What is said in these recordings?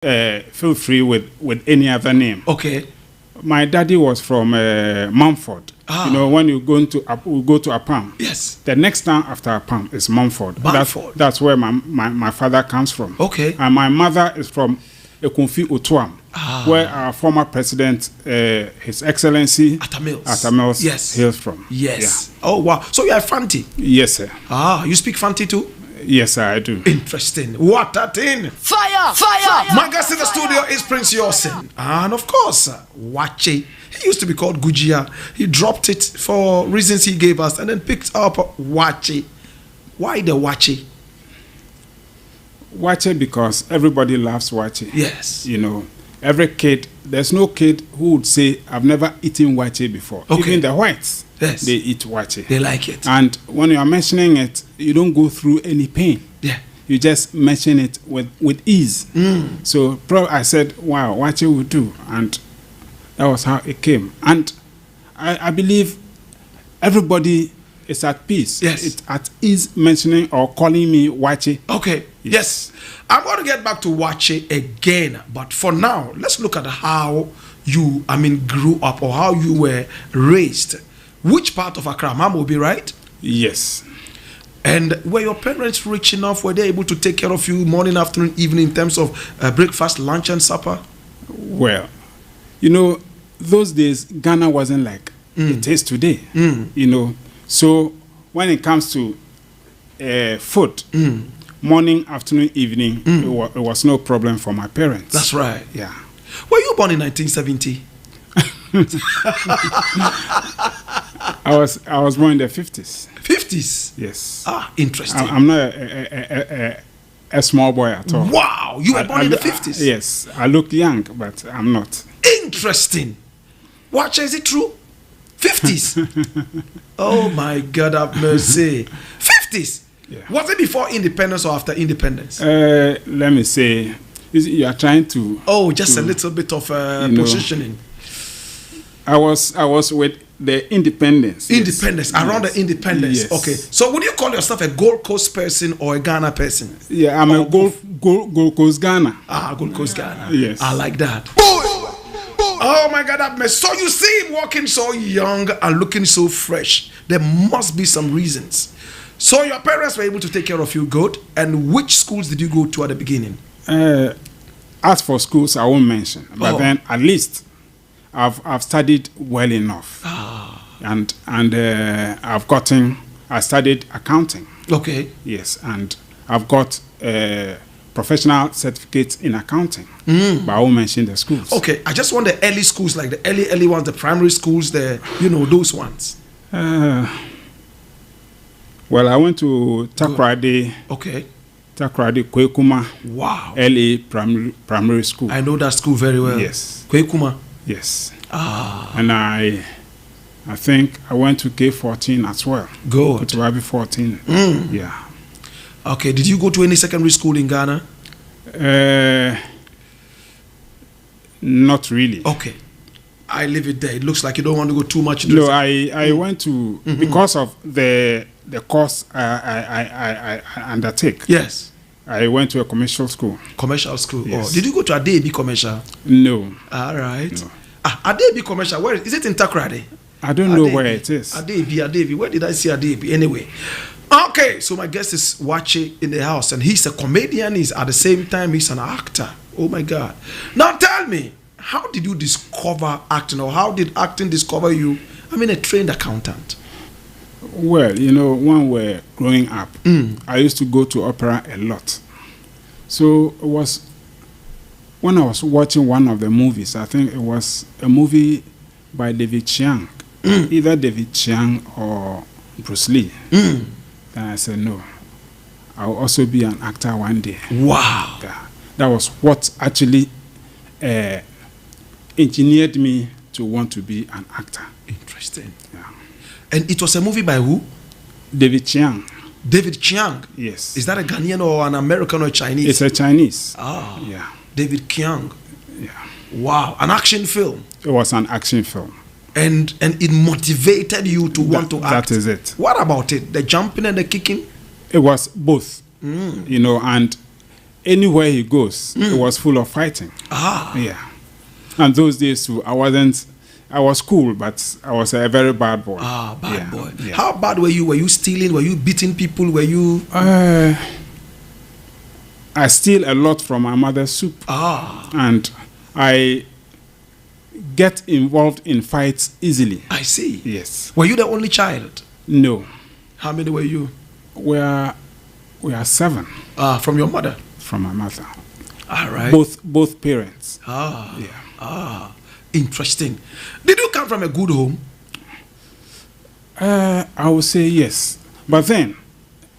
feel free with any other name. Okay. My daddy was from Mumford. You know, when you go to Apam. Yes. The next town after Apam is Mumford. Mumford. That's where my father comes from. Okay. And my mother is from Ekunfi Otuam, where our former president, His Excellency Atta Mills, yes, hails from. Yes. Yeah. Oh wow. So you are Fanti? Yes, sir. You speak Fanti too? Yes, sir, I do. Interesting. What a thing! Fire! Fire! My guest in the studio is Prince Yosin, and of course, WAAKYE. He used to be called Gujia. He dropped it for reasons he gave us, and then picked up WAAKYE. Why the WAAKYE? WAAKYE because everybody loves WAAKYE. Yes. You know, every kid, there's no kid who would say, I've never eaten WAAKYE before. Okay. Even the whites, yes, they eat WAAKYE. They like it. And when you are mentioning it, you don't go through any pain. Yeah. You just mention it with ease. So I said, wow, WAAKYE will do. And that was how it came. And I believe everybody is at peace. Yes. It's at ease mentioning or calling me WAAKYE. Okay. Yes. I'm going to get back to WAAKYE again. But for now, let's look at how you, grew up or how you were raised. Which part of Accra? Mamobi, right? Yes. And were your parents rich enough? Were they able to take care of you morning, afternoon, evening in terms of breakfast, lunch, and supper? Well, you know, those days, Ghana wasn't like it is today. You know, so when it comes to food, morning, afternoon, evening, it was no problem for my parents. That's right. Yeah. Were you born in 1970? I was born in the 50s. 50s? Yes. Interesting. I'm not a small boy at all. Wow, you were born in the 50s? Yes. I look young, but I'm not. Interesting. WAAKYE, is it true? 50s? Oh my God, have mercy. 50s? Yeah. Was it before independence or after independence? Let me say, you are trying to... Oh, just a little bit of positioning. I was with the independence. Independence, yes. Around the independence. Yes. Okay. So would you call yourself a Gold Coast person or a Ghana person? Yeah, I'm a Gold Coast Ghana. Gold Coast Ghana. Yes. I like that. Oh my God, so you see him walking so young and looking so fresh. There must be some reasons. So your parents were able to take care of you good. And which schools did you go to at the beginning? As for schools, I won't mention. But then at least I've studied well enough. And I studied accounting. Okay. Yes, and I've got professional certificates in accounting. But I won't mention the schools. Okay, I just want the early schools, like the early ones, the primary schools, those ones. Well, I went to Takoradi. Okay. Takoradi Kwekuma. Wow. LA primary school. I know that school very well. Yes. Kwekuma. Yes. And I think I went to K14 as well. Good. To Rabi 14. Yeah. Okay. Did you go to any secondary school in Ghana? Not really. Okay. I leave it there. It looks like you don't want to go too much into No, I went to because of the course I undertake. Yes. I went to a commercial school. Commercial school. Yes. Oh, did you go to Adebi Commercial? No. All right. No. Adebi Commercial. Where is it in Takoradi? I don't know where it is. Adebi. Where did I see Adebi? Anyway. Okay, so my guest is WAAKYE in the house, and he's a comedian. He's at the same time he's an actor. Oh my God! Now tell me, how did you discover acting, or how did acting discover you? I mean, a trained accountant. Well, you know, when we're growing up, I used to go to opera a lot. So it was when I was watching one of the movies. I think it was a movie by David Chiang, either David Chiang or Bruce Lee. Then I said, no, I'll also be an actor one day. Wow. That was what actually engineered me to want to be an actor. Interesting. Yeah. And it was a movie by who? David Chiang. David Chiang? Yes. Is that a Ghanaian or an American or Chinese? It's a Chinese. Yeah. David Chiang. Yeah. Wow. An action film. It was an action film. And it motivated you to want to act. That is it. What about it? The jumping and the kicking? It was both. You know, and anywhere he goes, it was full of fighting. Yeah. And those days too, I was cool, but I was a very bad boy. Bad boy. Yeah. How bad were you? Were you stealing? Were you beating people? Were you? I steal a lot from my mother's soup. And I get involved in fights easily. I see. Yes. Were you the only child? No. How many were you? We are 7. From your mother? From my mother. All right. Both parents. Yeah. Interesting. Did you come from a good home? I would say yes. But then,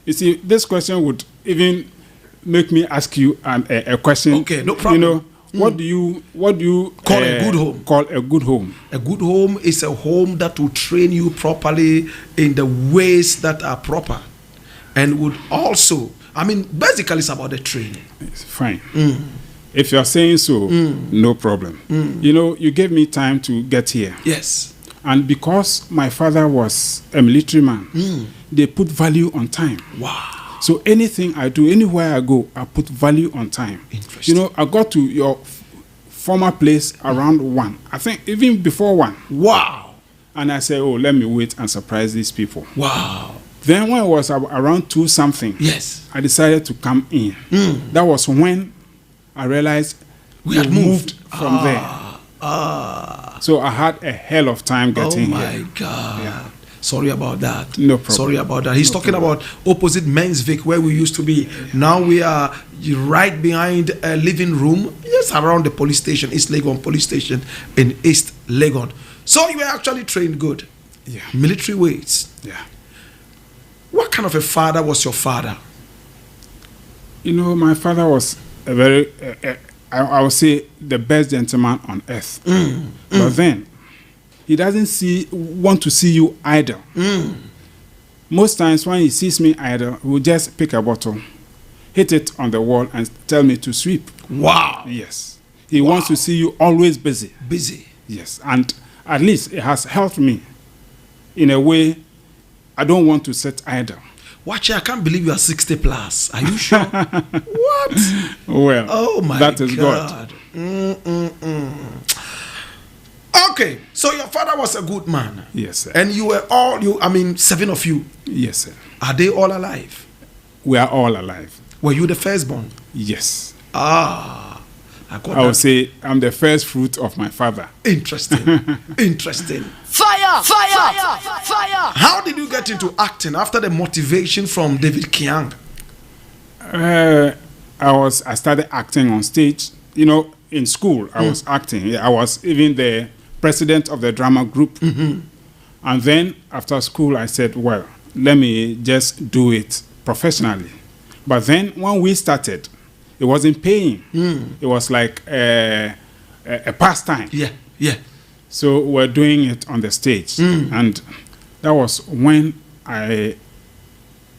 you see, this question would even make me ask you a question. Okay, no problem. You know, what do you call a good home? Call a good home? A good home is a home that will train you properly in the ways that are proper, and would also, I mean, basically it's about the training. It's fine. If you're saying so, no problem. You know, you gave me time to get here. Yes. And because my father was a military man, they put value on time. Wow. So anything I do, anywhere I go, I put value on time. Interesting. You know, I got to your former place around 1. I think even before 1. Wow. And I said, oh, let me wait and surprise these people. Wow. Then when it was around 2 something, yes, I decided to come in. That was when I realized we had moved from there. So I had a hell of time getting here. Oh my God. Yeah. Sorry about that. No problem. Sorry about that. He's talking about opposite Men's Vic, where we used to be. Now we are right behind a living room, just around the police station, East Legon Police Station in East Legon. So you were actually trained good. Yeah. Military weights. Yeah. What kind of a father was your father? You know, my father was a very, I would say, the best gentleman on earth. But then, he doesn't want to see you idle. Most times when he sees me idle, he will just pick a bottle, hit it on the wall, and tell me to sweep. Wow. Yes. He wants to see you always busy. Busy. Yes. And at least it has helped me in a way. I don't want to sit idle. WAAKYE, I can't believe you are 60 plus. Are you sure? What? Well, oh my that is God. Okay, so your father was a good man. Yes, sir. And you were I mean, 7 of you. Yes, sir. Are they all alive? We are all alive. Were you the firstborn? Yes. I would say I'm the first fruit of my father. Interesting. Interesting. Fire! Fire! Fire! How did you get into acting after the motivation from David Kiang? I started acting on stage. You know, in school, I was acting. I was even the president of the drama group. And then after school, I said, well, let me just do it professionally. But then when we started, it wasn't paying. It was like a pastime. Yeah, yeah. So we're doing it on the stage. And that was when Mami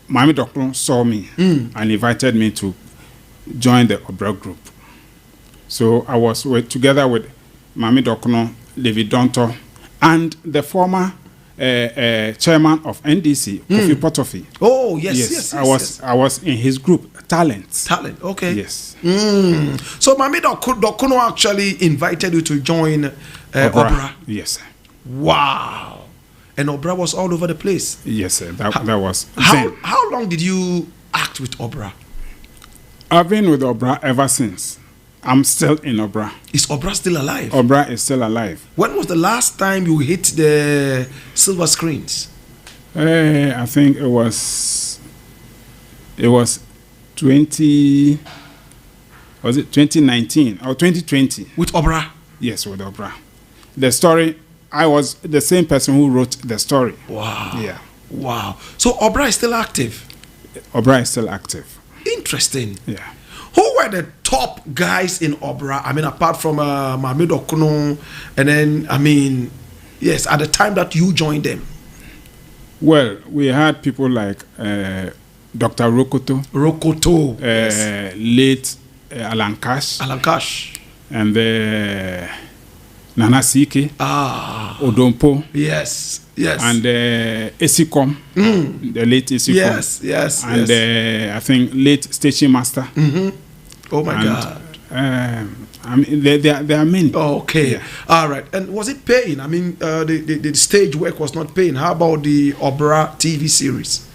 Dokron saw me and invited me to join the Obra group. So I was together with Mami Dokron, Levi Donto, and the former chairman of NDC, Kofi Potofi. Oh, yes. I was in his group, Talent, okay. Yes. So Mami Dokuno actually invited you to join Obra. Yes, sir. Wow. And Obra was all over the place. Yes, sir. That was how long did you act with Obra? I've been with Obra ever since. I'm still in Obra. Is Obra still alive? Obra is still alive. When was the last time you hit the silver screens? I think it was 2019 or 2020. With Obra? Yes, with Obra. The story, I was the same person who wrote the story. Wow. Yeah. Wow. So Obra is still active? Obra is still active. Interesting. Yeah. Who were the top guys in Obra? I mean, apart from Mami Dokuno, and then, I mean, yes, at the time that you joined them. Well, we had people like Dr. Rokoto. Yes. Late Alan Cash. And Nana Sike. Odompo. Yes. And Esikom. The late Esikom. Yes. And I think late station master. Oh my God. I mean, there are many. Oh, okay. Yeah. All right. And was it paying? I mean, the stage work was not paying. How about the Obra TV series?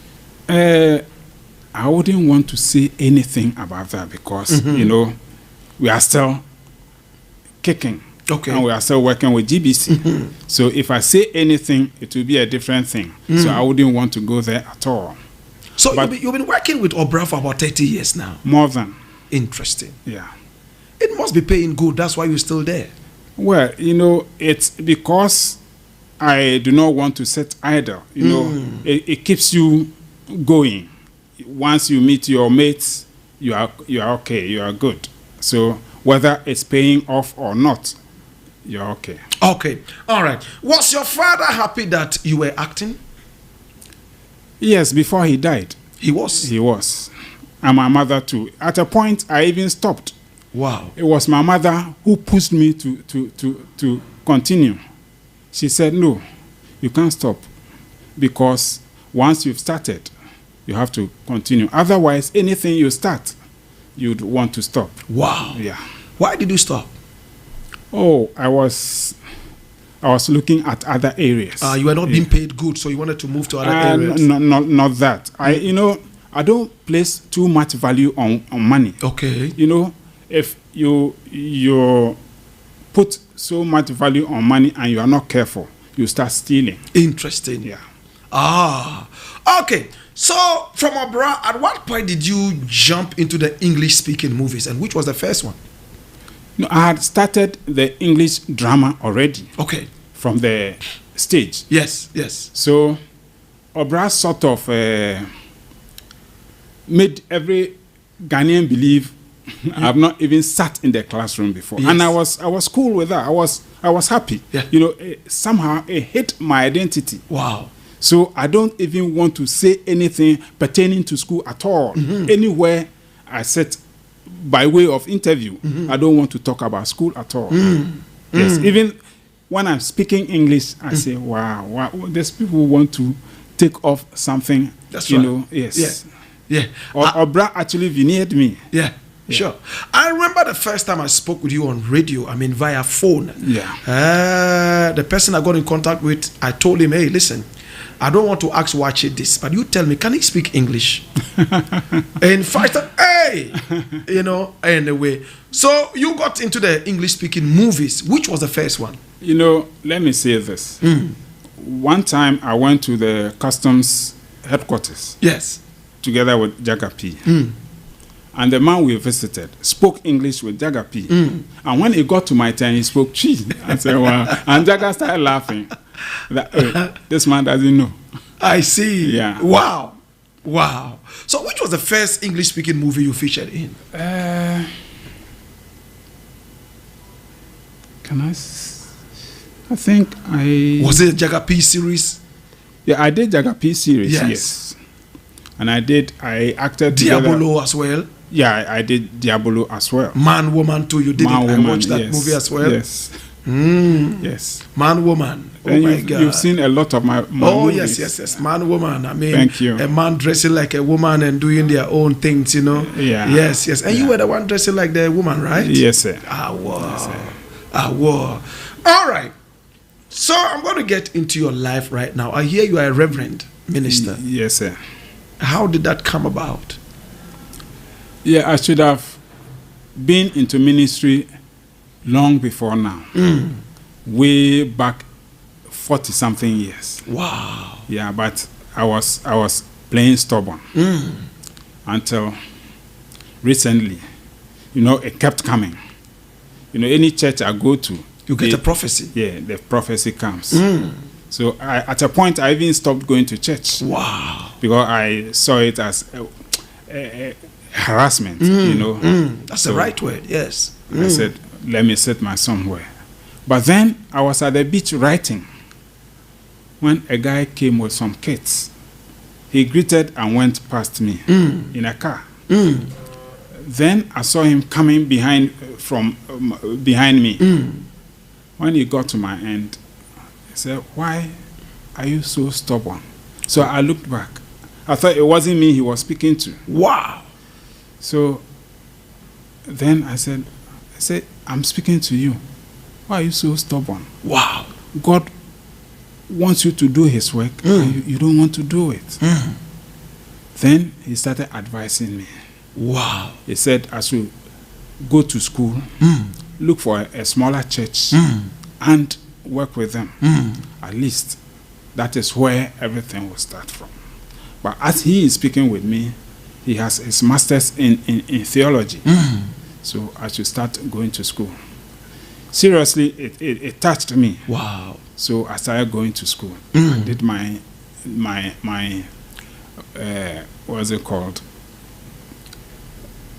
I wouldn't want to say anything about that because, you know, we are still kicking. Okay. And we are still working with GBC. So if I say anything, it will be a different thing. So I wouldn't want to go there at all. So you've been working with Obra for about 30 years now. More than. Interesting. Yeah. It must be paying good. That's why you're still there. Well, you know, it's because I do not want to sit idle. You know, it keeps you going. Once you meet your mates, you are okay. You are good. So whether it's paying off or not, you're okay. Okay. All right. Was your father happy that you were acting? Yes, before he died. He was? He was. And my mother too. At a point, I even stopped. Wow. It was my mother who pushed me to continue. She said, no, you can't stop. Because once you've started, you have to continue. Otherwise, anything you start, you'd want to stop. Wow. Yeah. Why did you stop? Oh, I was looking at other areas. You were not being paid good, so you wanted to move to other areas? Not that. You know, I don't place too much value on money. Okay. You know, if you put so much value on money and you are not careful, you start stealing. Interesting. Yeah. Okay. So, from Obra, at what point did you jump into the English-speaking movies, and which was the first one? No, I had started the English drama already. Okay. From the stage. Yes, yes. So, Obra sort of made every Ghanaian believe I have not even sat in the classroom before. Yes. And I was cool with that. I was happy. Yeah. You know, somehow it hit my identity. Wow. So I don't even want to say anything pertaining to school at all. Anywhere I sit by way of interview, I don't want to talk about school at all. Yes, even when I'm speaking English, I say, wow, there's people who want to take off something. That's you right. know, yes. Yeah. Obra actually veneered me. Yeah. Sure. I remember the first time I spoke with you on radio, I mean via phone. Yeah. The person I got in contact with, I told him, hey, listen, I don't want to ask WAAKYE this, but you tell me, can he speak English? In fact, hey, you know, anyway. So you got into the English-speaking movies. Which was the first one? You know, let me say this. One time I went to the customs headquarters. Yes. Together with Jagapi. And the man we visited spoke English with Jagapi. And when he got to my turn, he spoke Chi. I said, wow. And Jaga started laughing. That, this man doesn't know. I see. Yeah. Wow. Wow. So which was the first English-speaking movie you featured in? I think I... Was it a Jagapi series? Yeah, I did Jagapi series, Yes. yes. And I acted Diabolo together. as well? Yeah, I did Diabolo as well. Man, Woman too, you did Man, it. Woman, I watched that yes. movie as well. Yes. Yes. Man, Woman. Oh And my God. you've seen a lot of my movies. Yes. Man, Woman. I mean, Thank you. A man dressing like a woman and doing their own things, you know. Yeah. Yes. And you were the one dressing like the woman, right? Yes, sir. Wow. All right. So I'm going to get into your life right now. I hear you are a reverend minister. Yes, sir. How did that come about? Yeah, I should have been into ministry long before now. Way back 40-something years. Wow. Yeah, but I was playing stubborn until recently. You know, it kept coming. You know, any church I go to, You get a prophecy. Yeah, the prophecy comes. So at a point, I even stopped going to church. Wow. Because I saw it as harassment, you know. That's the right word, yes. I said, let me set my somewhere. But then I was at the beach writing when a guy came with some kids. He greeted and went past me in a car. Then I saw him coming from behind me. When he got to my end, he said, why are you so stubborn? So I looked back. I thought it wasn't me he was speaking to. Wow. So then I said, I'm speaking to you. Why are you so stubborn? Wow. God wants you to do his work, and you don't want to do it. Then he started advising me. Wow. He said, as you go to school, look for a smaller church and work with them. At least that is where everything will start from. But as he is speaking with me, he has his master's in theology. So I should start going to school. Seriously, it touched me. Wow. So I started going to school. I did my what's it called?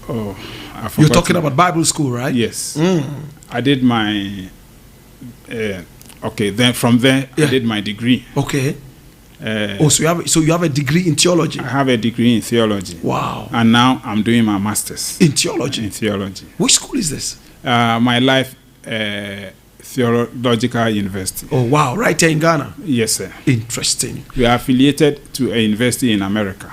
Oh, I forgot. You're talking about Bible school, right? Yes. I did my okay. Then from there, I did my degree. Okay. So you have a degree in theology. I have a degree in theology. Wow. And now I'm doing my master's in theology. In theology. Which school is this? My Life Theological University. Oh wow! Right here in Ghana. Yes, sir. Interesting. We are affiliated to a university in America.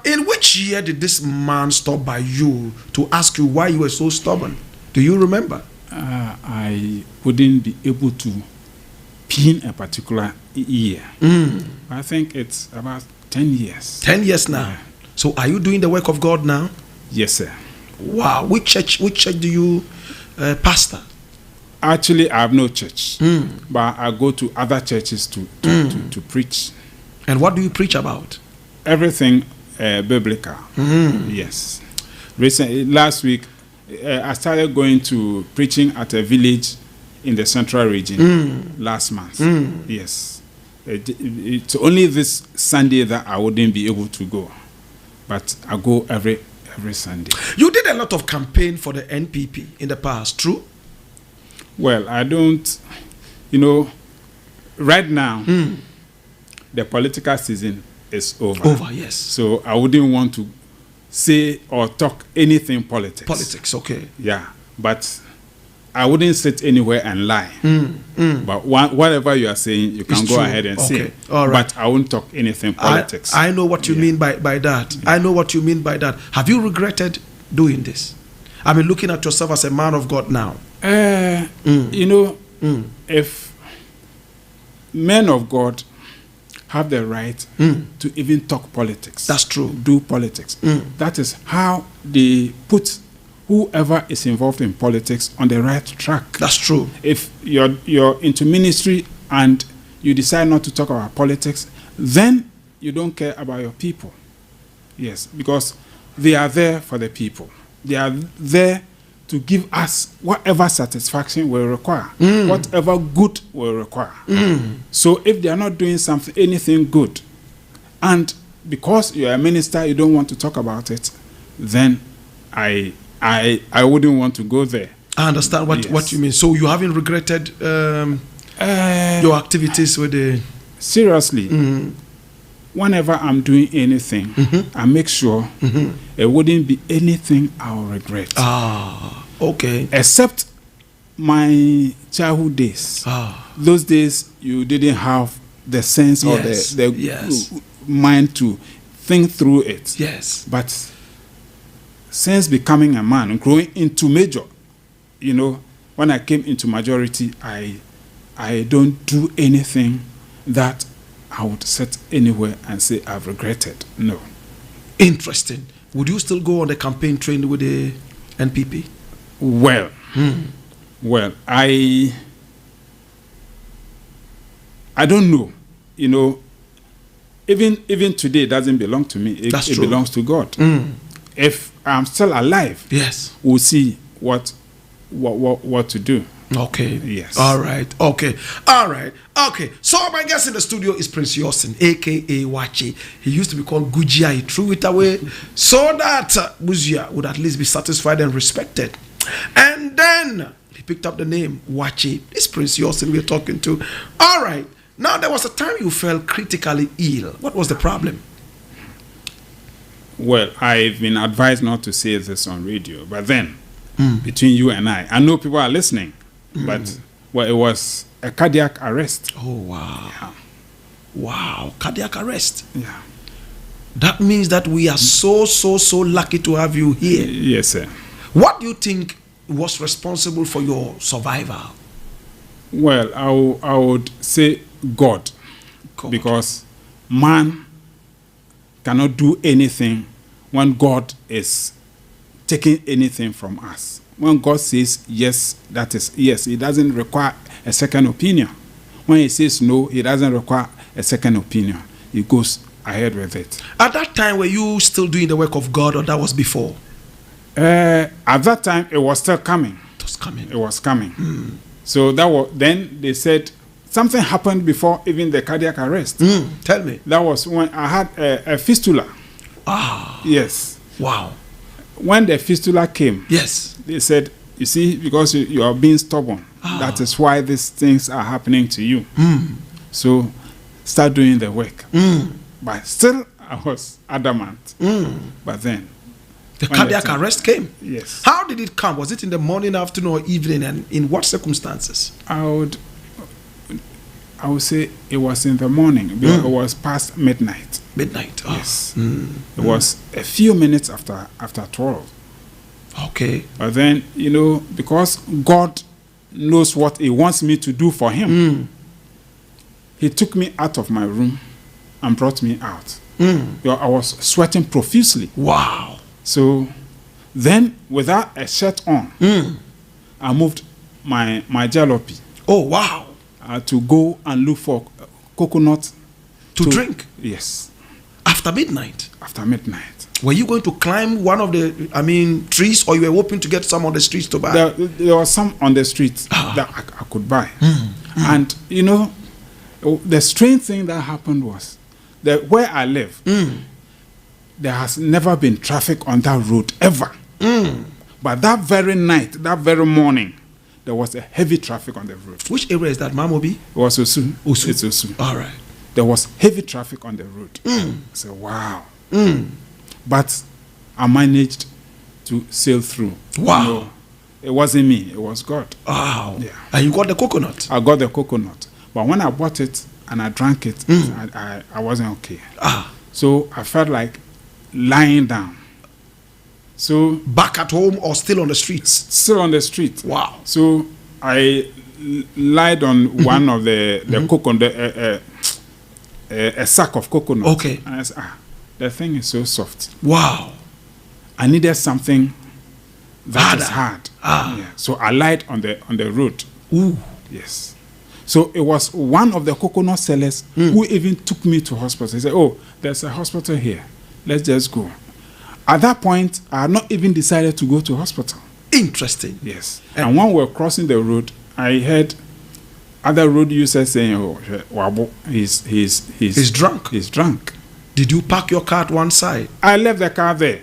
In which year did this man stop by you to ask you why you were so stubborn? Do you remember? I wouldn't be able to pin a particular year. I think it's about 10 years. 10 years now. Yeah. So are you doing the work of God now? Yes, sir. Wow. Which church do you pastor? Actually, I have no church, but I go to other churches to preach. And what do you preach about? Everything biblical. Yes. Recently, last week, I started going to preaching at a village in the central region last month. Yes. It's only this Sunday that I wouldn't be able to go, but I go every Sunday. You did a lot of campaign for the NPP in the past, true? Well, I don't, right now, the political season is over. Over, yes. So I wouldn't want to say or talk anything politics. Politics, okay. Yeah, but I wouldn't sit anywhere and lie. But whatever you are saying, you can go ahead and say. All right. But I won't talk anything politics. I know what you mean by that. I know what you mean by that. Have you regretted doing this? I mean, looking at yourself as a man of God now. If men of God have the right to even talk politics. That's true. Do politics. That is how they put whoever is involved in politics on the right track. That's true. If you're into ministry and you decide not to talk about politics, then you don't care about your people. Yes, because they are there for the people. They are there to give us whatever satisfaction we require, whatever good we require. So if they are not doing anything good, and because you are a minister, you don't want to talk about it, then I wouldn't want to go there. I understand what you mean. So you haven't regretted your activities with the... Seriously, whenever I'm doing anything, I make sure it wouldn't be anything I'll regret. Okay. Except my childhood days. Those days you didn't have the sense or the mind to think through it. Yes. But since becoming a man, growing into major, when I came into majority, I don't do anything that I would sit anywhere and say I've regretted. No. Interesting. Would you still go on the campaign train with the NPP? Well, I don't know. Even today it doesn't belong to me. It belongs to God. If I'm still alive, yes, we'll see what to do. Okay. Yes. All right. Okay. All right. Okay. So my guest in the studio is Prince Yosin, aka WAAKYE. He used to be called Gujia. He threw it away so that Buzia would at least be satisfied and respected. And then he picked up the name WAAKYE. This Prince Yosin we're talking to. All right. Now there was a time you felt critically ill. What was the problem? Well, I've been advised not to say this on radio, but then between you and I know people are listening. But it was a cardiac arrest. Oh wow! Yeah. Wow, cardiac arrest. Yeah. That means that we are so lucky to have you here. Yes, sir. What do you think was responsible for your survival? Well, I would say God, because man cannot do anything when God is taking anything from us. When God says yes, that is yes. He doesn't require a second opinion. When he says no, he doesn't require a second opinion. He goes ahead with it. At that time, were you still doing the work of God, or that was before? At that time, it was still coming. It was coming. It was coming. So that was, then they said something happened before even the cardiac arrest. Tell me. That was when I had a fistula. Ah. Yes. Wow. When the fistula came, yes, they said, you see, because you are being stubborn, that is why these things are happening to you. So start doing the work. But still, I was adamant. But then, the cardiac arrest came. Yes. How did it come? Was it in the morning, afternoon, or evening, and in what circumstances? I would say it was in the morning, because it was past midnight. Midnight. Oh. Yes. It was a few minutes after 12. Okay. But then, you know, because God knows what he wants me to do for him, he took me out of my room and brought me out. I was sweating profusely. Wow. So then, without a shirt on, I moved my jalopy. Oh, wow. To go and look for coconut to drink. Yes. After midnight. After midnight. Were you going to climb one of the, trees, or you were hoping to get some on the streets to buy? There was some on the streets that I could buy. And you know, the strange thing that happened was that where I live, there has never been traffic on that road ever. But that very night, that very morning, there was a heavy traffic on the road. Which area is that, Mamobi? It was Osu. Osu. It's Osu. All right. There was heavy traffic on the road. I said, wow. But I managed to sail through. Wow. You know, it wasn't me, it was God. Wow. Yeah. And you got the coconut? I got the coconut. But when I bought it and I drank it, I wasn't okay. So I felt like lying down. So back at home or still on the streets? Still on the street. Wow. So I lied on one of the coconut, a sack of coconut. Okay. And I said, the thing is so soft. Wow. I needed something that is hard. Yeah. So I lied on the road. Ooh. Yes. So it was one of the coconut sellers who even took me to hospital. He said, oh, there's a hospital here. Let's just go. At that point, I had not even decided to go to hospital. Interesting. Yes. And when we were crossing the road, I heard other road users saying, oh, Wabo, he's drunk. He's drunk. Did you park your car at one side? I left the car there.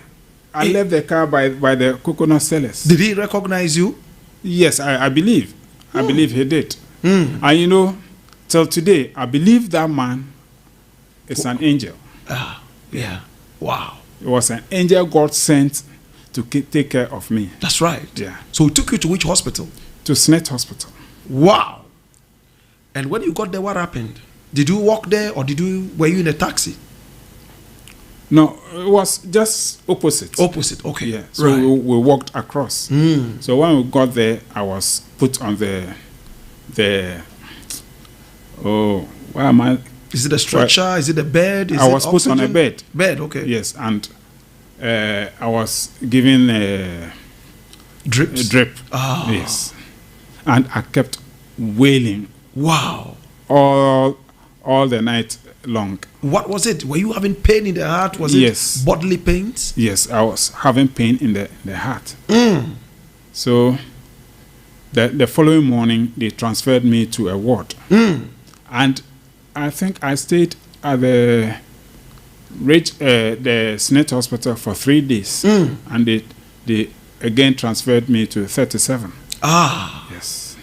I left the car by the coconut sellers. Did he recognize you? Yes, I believe. I believe he did. And you know, till today, I believe that man is an angel. Yeah. Wow. It was an angel God sent to take care of me. That's right. Yeah. So he took you to which hospital? To Snett Hospital. Wow. And when you got there, what happened? Did you walk there, or were you in a taxi? No, it was just opposite. Opposite, okay. Yeah. So we walked across. So when we got there, I was put on why am I? Is it a stretcher? Is it a bed? I was put on a bed. Bed, okay. Yes, and I was given drips. A drip. Yes, and I kept wailing. Wow. All the night long. What was it? Were you having pain in the heart? Was it bodily pains? Yes, I was having pain in the heart. So the following morning, they transferred me to a ward. And I think I stayed at the Snett Hospital for 3 days. And they again transferred me to 37. Yes.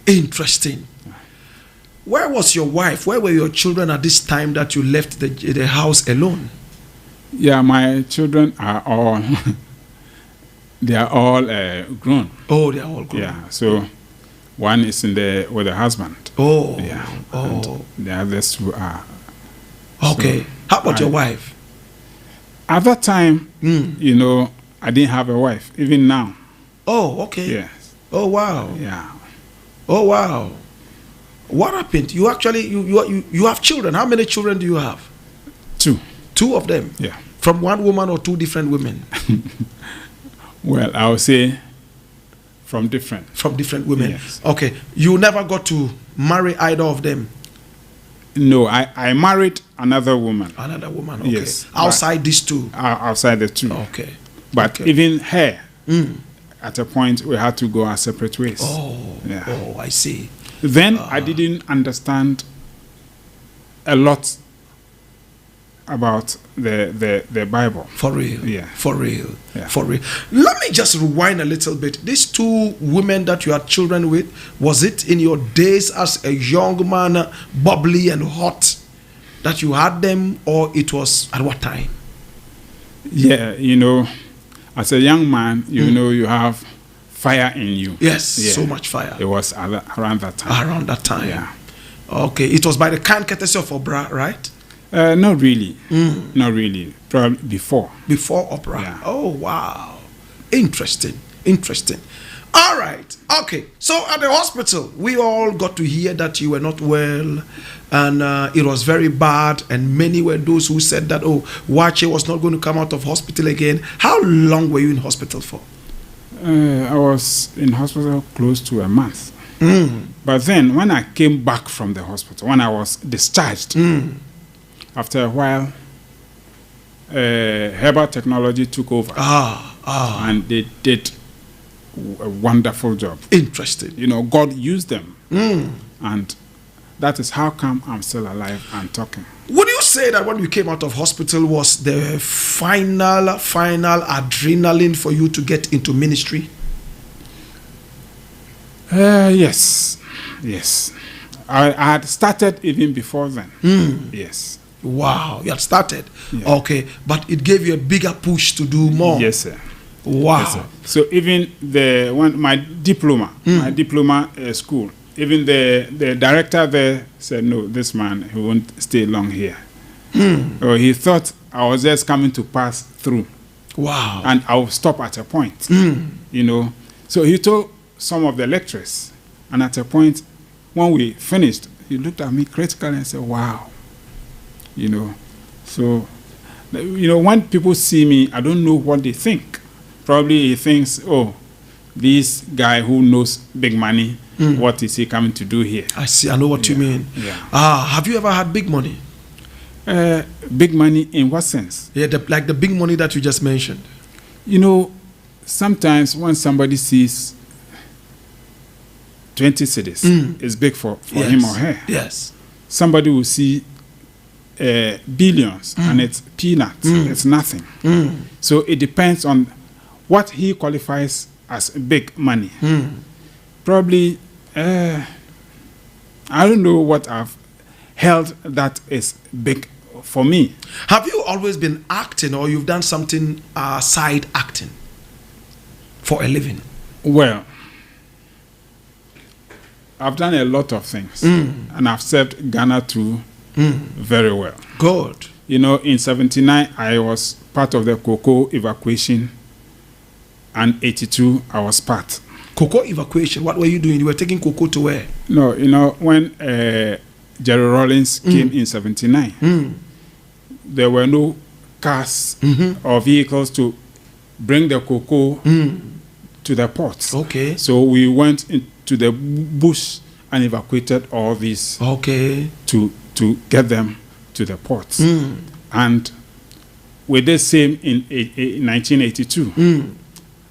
Interesting. Where was your wife? Where were your children at this time that you left the house alone? Yeah, my children are all they are all grown. Oh, they are all grown. Yeah, so one is with the husband. Oh, yeah. And the others two are. Okay. So how about your wife? At that time, you know, I didn't have a wife, even now. Oh, okay. Yes. Oh, wow. Yeah. Oh, wow. What happened? You actually, you have children. How many children do you have? 2. 2 of them? Yeah. From one woman or 2 different women? Well, I would say from different. From different women. Yes. Okay. You never got to marry either of them? No, I married another woman. Another woman, okay. Yes. Outside these 2? Outside the 2. Okay. But Okay. even her, at a point, we had to go our separate ways. Oh, Yeah. oh, I see. Then I didn't understand a lot about the Bible. For real. Yeah. For real. Yeah. For real. Let me just rewind a little bit. These 2 women that you had children with, was it in your days as a young man, bubbly and hot, that you had them, or it was at what time? Yeah, you know, as a young man, you know, you have fire in you. Yes, Yeah. so much fire. It was around that time. Around that time. Yeah. Okay, it was by the kind courtesy of Obra, right? Not really. Not really. Probably before. Before Opera. Yeah. Oh, wow. Interesting. Interesting. All right. Okay. So at the hospital, we all got to hear that you were not well and it was very bad. And many were those who said that, oh, WAAKYE was not going to come out of hospital again. How long were you in hospital for? I was in hospital close to a month. But then when I came back from the hospital, when I was discharged, after a while, herbal technology took over. And they did a wonderful job. Interesting. You know, God used them. And that is how come I'm still alive and talking. Would you say that when you came out of hospital was the final adrenaline for you to get into ministry? Yes. Yes. I had started even before then. Yes. Wow, you had started. Yeah. Okay, but it gave you a bigger push to do more. Yes, sir. Wow. Yes, sir. So even my diploma school, even the director there said, no, this man, he won't stay long here. Or he thought I was just coming to pass through. Wow. And I will stop at a point. You know. So he told some of the lecturers, and at a point, when we finished, he looked at me critically and said, wow. You know. So, you know, when people see me, I don't know what they think. Probably he thinks, oh, this guy who knows big money, what is he coming to do here? I see. I know what you mean. Yeah. Have you ever had big money? Big money in what sense? Yeah, like the big money that you just mentioned. You know, sometimes when somebody sees 20 cedis, it's big for Yes. him or her. Yes. Somebody will see billions and it's peanuts, it's nothing. So it depends on what he qualifies as big money. Probably, I don't know what I've held that is big for me. Have you always been acting, or you've done something side acting for a living? Well, I've done a lot of things, and I've served Ghana too very well. Good. You know, in 79, I was part of the cocoa evacuation, and 82, I was part. Cocoa evacuation. What were you doing? You were taking cocoa to where? No, you know, when Jerry Rollins came in 79, there were no cars or vehicles to bring the cocoa to the ports. Okay. So we went into the bush and evacuated all these Okay. to get them to the ports. And we did same in 1982.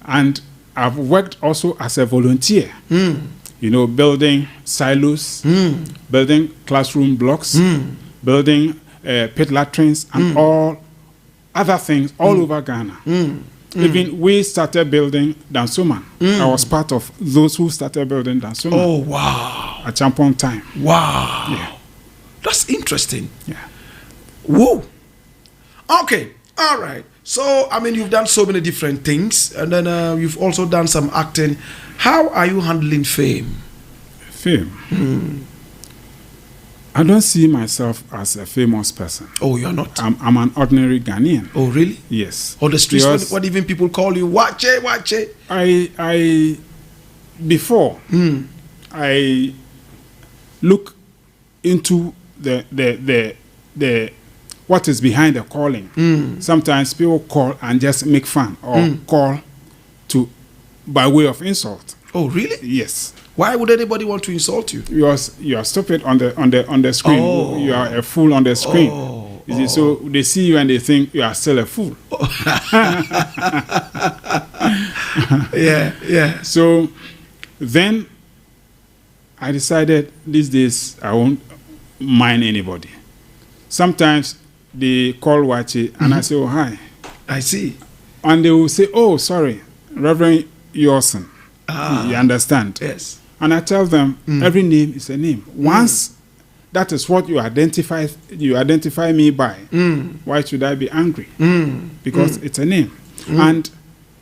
And I've worked also as a volunteer, you know, building silos, building classroom blocks, building pit latrines, and all other things all over Ghana. Even we started building Dansoman. I was part of those who started building Dansoman. Oh, wow. At some point in time. Wow. Yeah. That's interesting. Yeah. Whoa. Okay. All right. So, I mean, you've done so many different things, and then you've also done some acting. How are you handling fame? Fame. I don't see myself as a famous person. Oh, you're not? I'm an ordinary Ghanaian. Oh, really? Yes. On the streets, Because what even people call you? WAAKYE. Before I look into the what is behind the calling. Sometimes people call and just make fun or call to by way of insult. Oh, really? Yes. Why would anybody want to insult you? You are stupid on the screen. Oh. You are a fool on the screen. Oh. You see, so they see you and they think you are still a fool. Yeah. So then I decided these days I won't mind anybody. Sometimes they call WAAKYE and I say, oh, hi. I see. And they will say, oh, sorry, Reverend Yorson. You understand? Yes. And I tell them, every name is a name. Once that is what you identify me by, why should I be angry? Because it's a name. And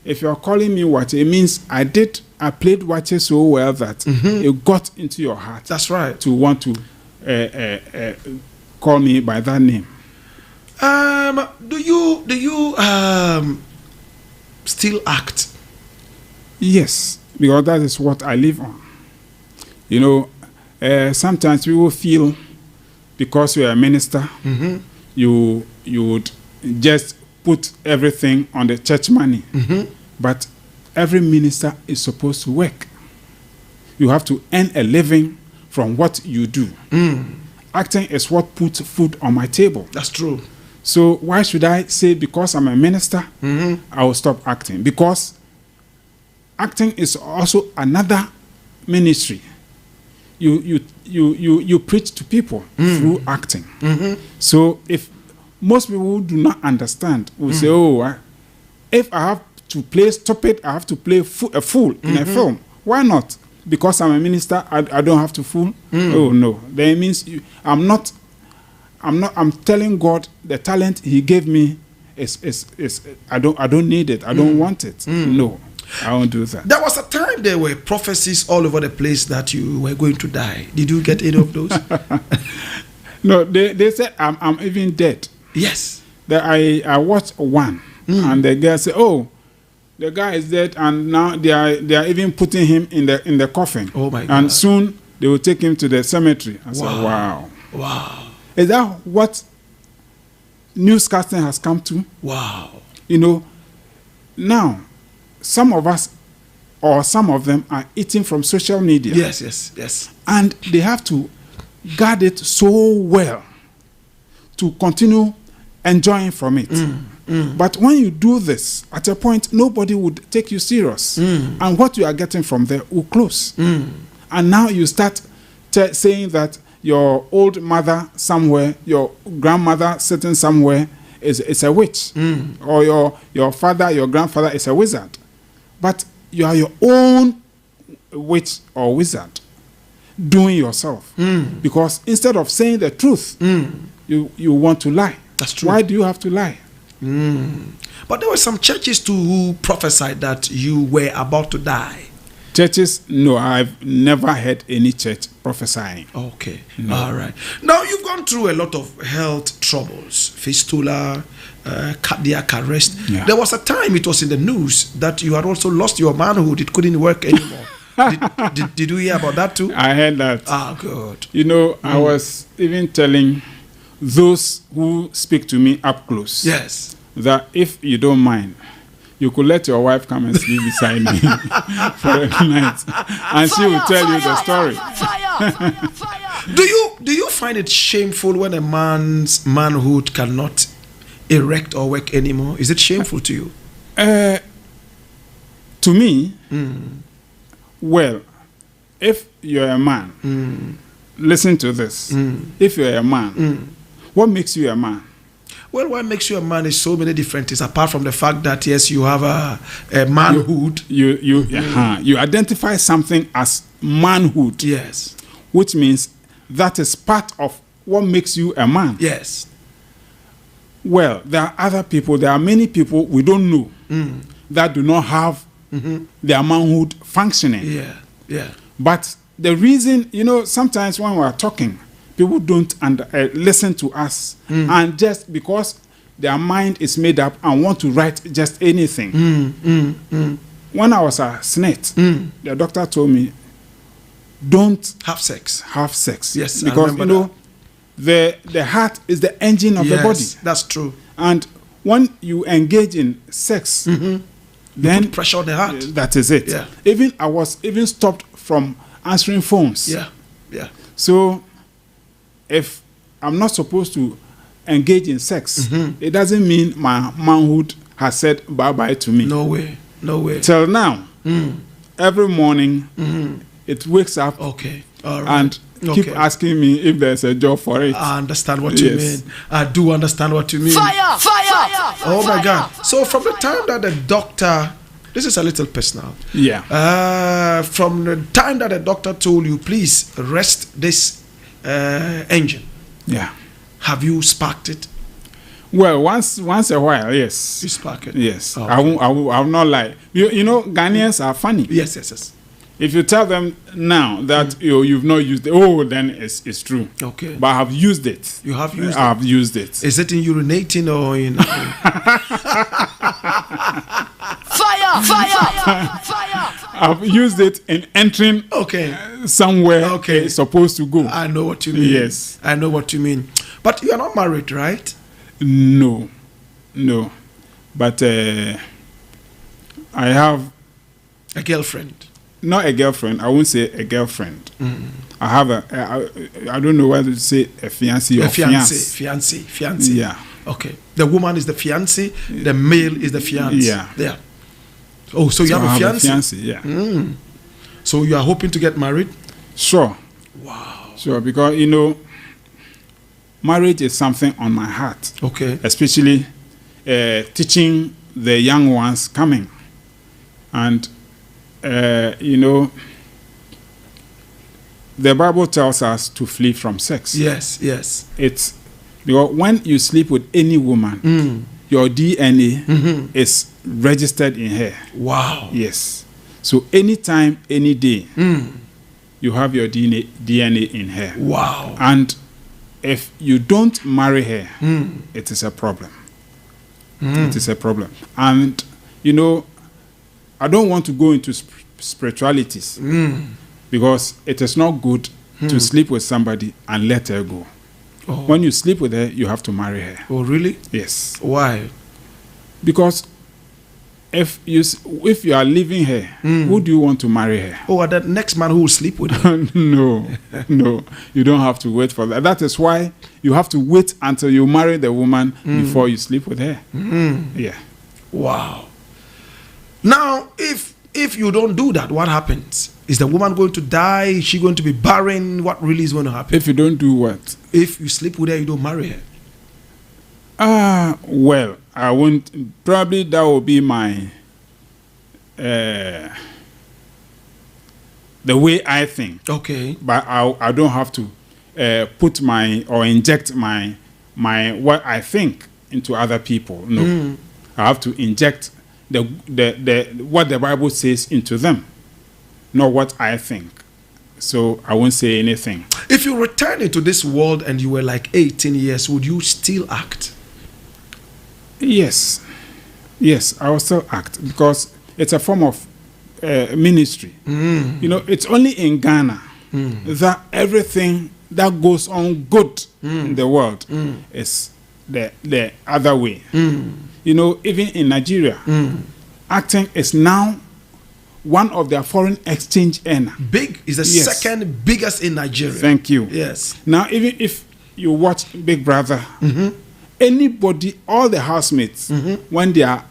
if you're calling me WAAKYE, it means I played WAAKYE so well that it got into your heart. That's right. To want to call me by that name. Do you still act? Yes, because that is what I live on. You know, sometimes people feel because you're a minister, you would just put everything on the church money. But every minister is supposed to work. You have to earn a living from what you do. Acting is what puts food on my table. That's true. So why should I say because I'm a minister, I will stop acting? Because acting is also another ministry. You preach to people through acting. So if most people do not understand, will say, oh, if I have to play stupid, I have to play a fool in a film. Why not? Because I'm a minister, I don't have to fool. Oh no, then it means I'm telling God the talent He gave me is I don't need it. I don't want it. No, I won't do that. There was a time there were prophecies all over the place that you were going to die. Did you get any of those? No, they said I'm even dead. Yes. That I watched one, and the girl said, "Oh, the guy is dead," and now they are even putting him in the coffin. Oh my God! And soon they will take him to the cemetery. I said, "Wow, wow! Is that what newscasting has come to?" Wow! You know, now some of us or some of them are eating from social media. Yes. And they have to guard it so well to continue enjoying from it. But when you do this, at a point, nobody would take you serious. And what you are getting from there will close. And now you start saying that your old mother somewhere, your grandmother sitting somewhere is a witch. Or your father, your grandfather is a wizard. But you are your own witch or wizard doing yourself. Because instead of saying the truth, you want to lie. That's true. Why do you have to lie? But there were some churches too who prophesied that you were about to die. Churches? No, I've never heard any church prophesying. Okay. No. All right. Now, you've gone through a lot of health troubles, fistula, cardiac arrest. Yeah. There was a time it was in the news that you had also lost your manhood. It couldn't work anymore. Did you hear about that too? I heard that. Ah, good. You know, I was even telling those who speak to me up close, yes, that if you don't mind, you could let your wife come and sleep beside me for a night, and she will tell you the story. Do you find it shameful when a man's manhood cannot erect or work anymore? Is it shameful to you? To me, well, if you're a man, listen to this. If you're a man, what makes you a man? Well, what makes you a man is so many different things. Apart from the fact that yes, you have a manhood. You identify something as manhood. Yes, which means that is part of what makes you a man. Yes. Well, there are other people. There are many people we don't know that do not have their manhood functioning. Yeah. But the reason, you know, sometimes when we are talking, people don't listen to us, and just because their mind is made up and want to write just anything. When I was a SNET, the doctor told me, don't Have sex. have sex. Yes, I because remember the heart is the engine of the body, that's true. and when you engage in sex, then Put pressure on the heart. that is it. Yeah. Even I was even stopped from answering phones. Yeah. So if I'm not supposed to engage in sex, it doesn't mean my manhood has said bye-bye to me. No way. Till now, every morning, it wakes up Okay. All right. and keep asking me if there's a job for it. I understand what you Yes. mean. I do understand what you mean. Fire! Oh my God. So from the time that the doctor, this is a little personal. Yeah. From the time that the doctor told you, please rest this engine, Yeah. have you sparked it? Well, once a while, yes. You spark it? Yes. Okay. I will not lie. You know, Ghanaians are funny. Yes. If you tell them now that you've not used it, then it's true. Okay. But I have used it. You have used I have used it. Is it in urinating or in? Fire! I've used it in entering Okay. somewhere Okay. it's supposed to go. I know what you mean. Yes. I know what you mean. But you are not married, right? No. But I have A girlfriend. not a girlfriend. I won't say a girlfriend. I have I don't know whether to say a fiancé or A fiancé. Yeah. Okay. The woman is the fiancé. The male is the fiancé. Yeah. Oh, so you So have I a fiancé. yeah. So you are hoping to get married? Sure. Wow. Sure, because marriage is something on my heart, Okay. especially teaching the young ones coming, and the Bible tells us to flee from sex. Yes. It's because when you sleep with any woman, your DNA is registered in her. Wow. Yes. So anytime, any day, you have your DNA in her. Wow. And if you don't marry her, it is a problem. It is a problem. And, I don't want to go into spiritualities because it is not good to sleep with somebody and let her go. Oh. When you sleep with her, you have to marry her. Oh, really? Yes. Why? Because if you are leaving her, who do you want to marry her? Oh, the next man who will sleep with her. No, you don't have to wait for that. That is why you have to wait until you marry the woman before you sleep with her. Yeah. Wow. Now, if you don't do that, what happens? Is the woman going to die? Is she going to be barren? What really is going to happen? If you don't do what? If you sleep with her, you don't marry her. Well, I won't. Probably that will be my the way I think. Okay. But I don't have to put inject my what I think into other people. No, I have to inject the what the Bible says into them, not what I think. So I won't say anything. If you return into this world and you were like 18 years, would you still act? Yes, I will still act because it's a form of ministry. It's only in Ghana that everything that goes on good in the world is the other way. Even in Nigeria, acting is now one of their foreign exchange earner. Big is the second biggest in Nigeria. Thank you. Yes. Now, even if you watch Big Brother, anybody, all the housemates, when they are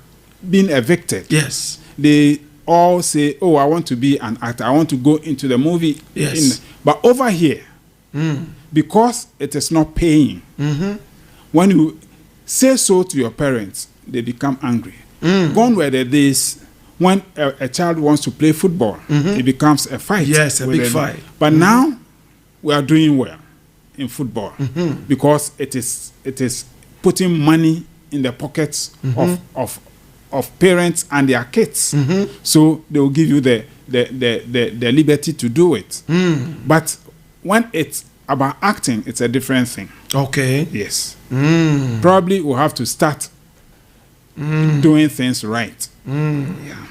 being evicted, yes, they all say, "Oh, I want to be an actor. I want to go into the movie." Yes. But over here, because it is not paying, when you say so to your parents, they become angry. Gone were the days when a child wants to play football, it becomes a fight. Yes, a big fight. But now we are doing well in football because it is putting money in the pockets of parents and their kids. So they will give you the liberty to do it. But when it's about acting, it's a different thing. Okay. Yes. Probably we'll have to start doing things right. Yeah.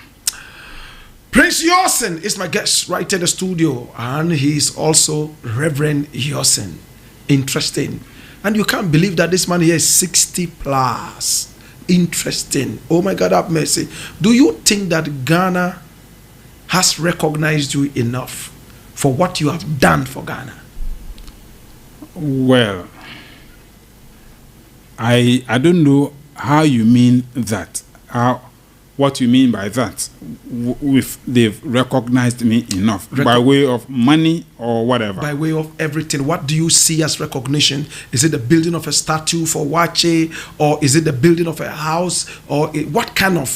Prince Yosin is my guest right in the studio, and he's also Reverend Yosin. Interesting. And you can't believe that this man here is 60 plus. Interesting. Oh my God, have mercy. Do you think that Ghana has recognized you enough for what you have done for Ghana? Well, I don't know how you mean that. What you mean by that? If they've recognized me enough by way of money or whatever? By way of everything. What do you see as recognition? Is it the building of a statue for WAAKYE, or is it the building of a house, or what kind of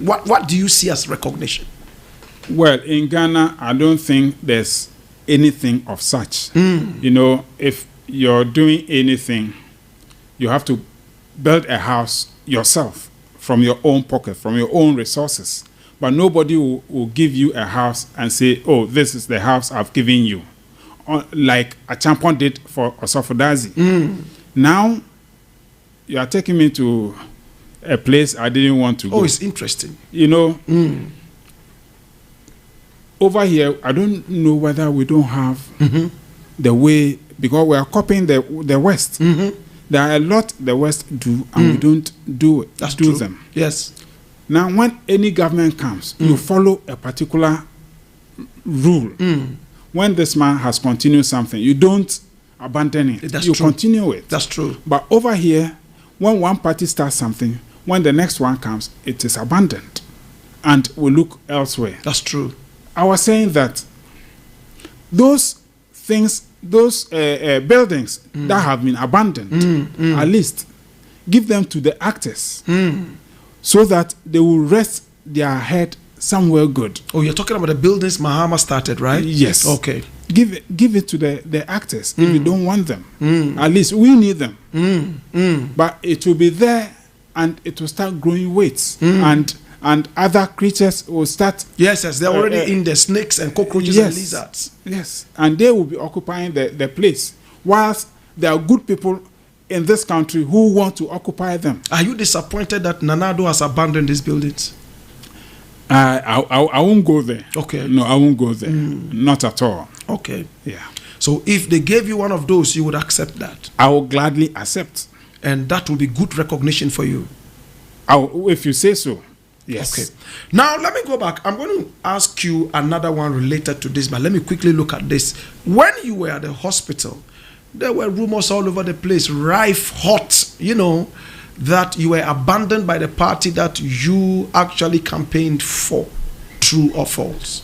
what do you see as recognition? Well, in Ghana, I don't think there's anything of such. You know, if you're doing anything, you have to build a house yourself from your own pocket, from your own resources. But nobody will give you a house and say, oh, this is the house I've given you. Like a champion did for Osofodazi. Now, you are taking me to a place I didn't want to go. Oh, it's interesting. You know, over here, I don't know whether we don't have the way, because we are copying the West. There are a lot the West do, and we don't do it. That's do true. them. Yes. Now, when any government comes, you follow a particular rule. When this man has continued something, you don't abandon it. That's you true. continue it. That's true. But over here, when one party starts something, when the next one comes, it is abandoned, and we look elsewhere. That's true. I was saying that those things, those buildings that have been abandoned, at least give them to the actors so that they will rest their head somewhere good. Oh, you're talking about the buildings Mahama started, right? Yes. Okay. Give it to the actors if you don't want them. At least we need them. But it will be there, and it will start growing weights, and other creatures will start. Yes, they're already in the snakes and cockroaches and lizards. Yes, and they will be occupying the place, whilst there are good people in this country who want to occupy them. Are you disappointed that Nanado has abandoned these buildings? I won't go there. Okay. No, I won't go there. Not at all. Okay. Yeah. So if they gave you one of those, you would accept that? I will gladly accept. And that will be good recognition for you? If you say so. Yes. Okay. Now, let me go back. I'm going to ask you another one related to this, but let me quickly look at this. When you were at the hospital, there were rumors all over the place, rife hot, you know, that you were abandoned by the party that you actually campaigned for. True or false?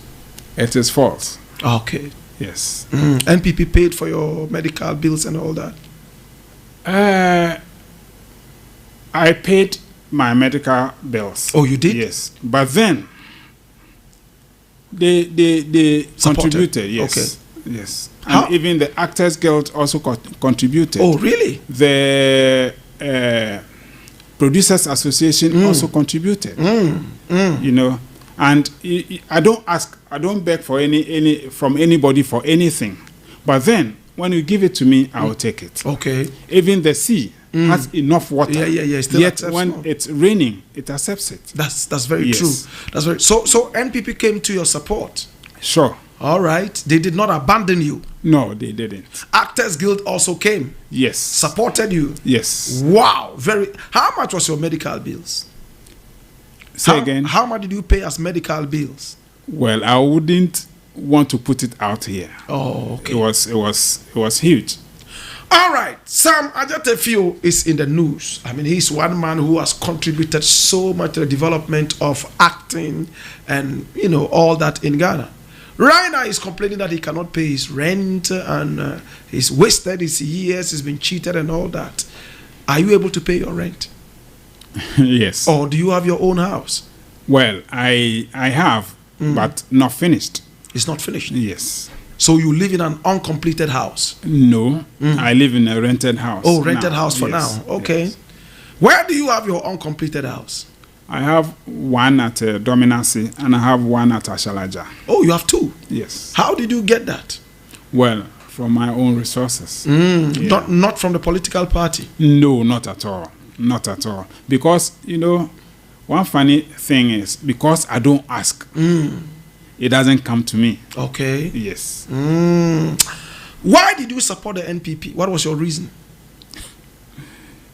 It is false. Okay. Yes. NPP paid for your medical bills and all that? I paid my medical bills. Oh, you did? Yes. But then they contributed. Yes. Okay. Yes. And even the Actors Guild also contributed. Oh, really? The Producers Association also contributed. You know, and I don't beg for any from anybody for anything. But then when you give it to me, I will take it. Okay. Even the sea has enough water. Yeah. Yet when it's raining, it accepts it. That's very true. That's very so NPP came to your support. Sure. All right. They did not abandon you. No, they didn't. Actors Guild also came. Yes. Supported you. Yes. Wow. How much was your medical bills? Say again. How much did you pay as medical bills? Well, I wouldn't want to put it out here. Oh, okay. It was huge. All right, Sam Ajatefiu is in the news. I mean, he's one man who has contributed so much to the development of acting and, you know, all that in Ghana. Right now, he's complaining that he cannot pay his rent and he's wasted his years, he's been cheated and all that. Are you able to pay your rent? Yes. Or do you have your own house? Well, I have, but not finished. It's not finished? Yes. So you live in an uncompleted house? No, I live in a rented house. Oh, rented house for yes. now. Okay. Yes. Where do you have your uncompleted house? I have one at Dominancy and I have one at Ashalaja. Oh, you have two? Yes. How did you get that? Well, from my own resources. Not from the political party. No, not at all. Not at all. Because, one funny thing is, because I don't ask, it doesn't come to me. Okay. Yes. Why did you support the NPP? What was your reason?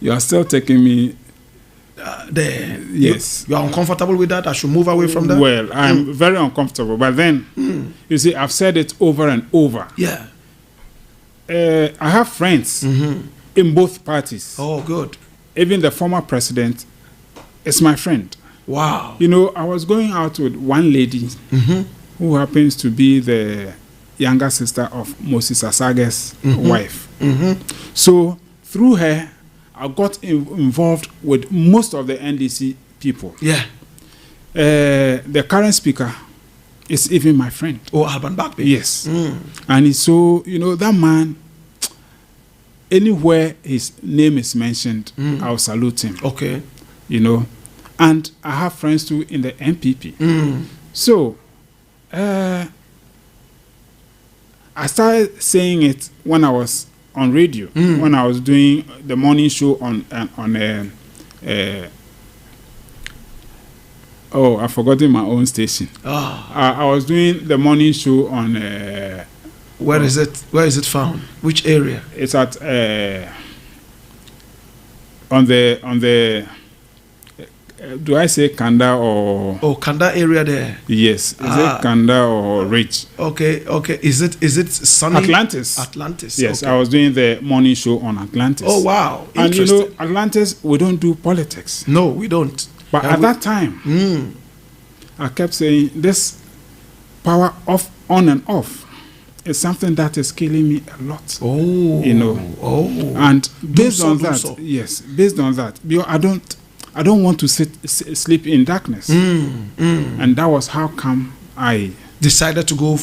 You are still taking me There. yes. You are uncomfortable with that? I should move away from that? Well, I'm very uncomfortable. But then, you see, I've said it over and over. Yeah. I have friends in both parties. Oh, good. Even the former president is my friend. Wow. I was going out with one lady who happens to be the younger sister of Moses Asage's wife. So, through her, I got involved with most of the NDC people. Yeah. The current speaker is even my friend. Oh, Alban BLAKK. Yes. And he's so, that man, anywhere his name is mentioned, I'll salute him. Okay. And I have friends too in the NPP. So, I started saying it when I was on radio, when I was doing the morning show on I've forgotten my own station. I was doing the morning show on Where is it found? Which area? It's at on the do I say Kanda or Kanda area there? Yes. Is it Kanda or Rich? Okay. Is it sunny? Atlantis. Yes, okay. I was doing the morning show on Atlantis. Oh wow. And Atlantis, we don't do politics. No, we don't. But at that time, I kept saying this power off, on and off is something that is killing me a lot. And based on that, yes, based on that, because I don't want to sleep in darkness. And that was how come I decided to go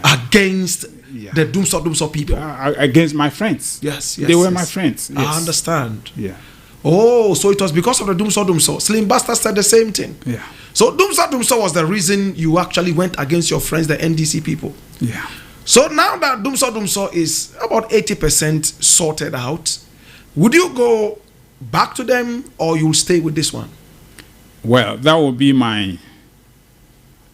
against the Doomsaw people. Against my friends. Yes. They were my friends. Yes. I understand. Yeah. Oh, so it was because of the Doomsaw. Slim Bastard said the same thing. Yeah. So Doomsaw was the reason you actually went against your friends, the NDC people. Yeah. So now that Doomsaw is about 80% sorted out, would you go back to them or you'll stay with this one? Well, that will be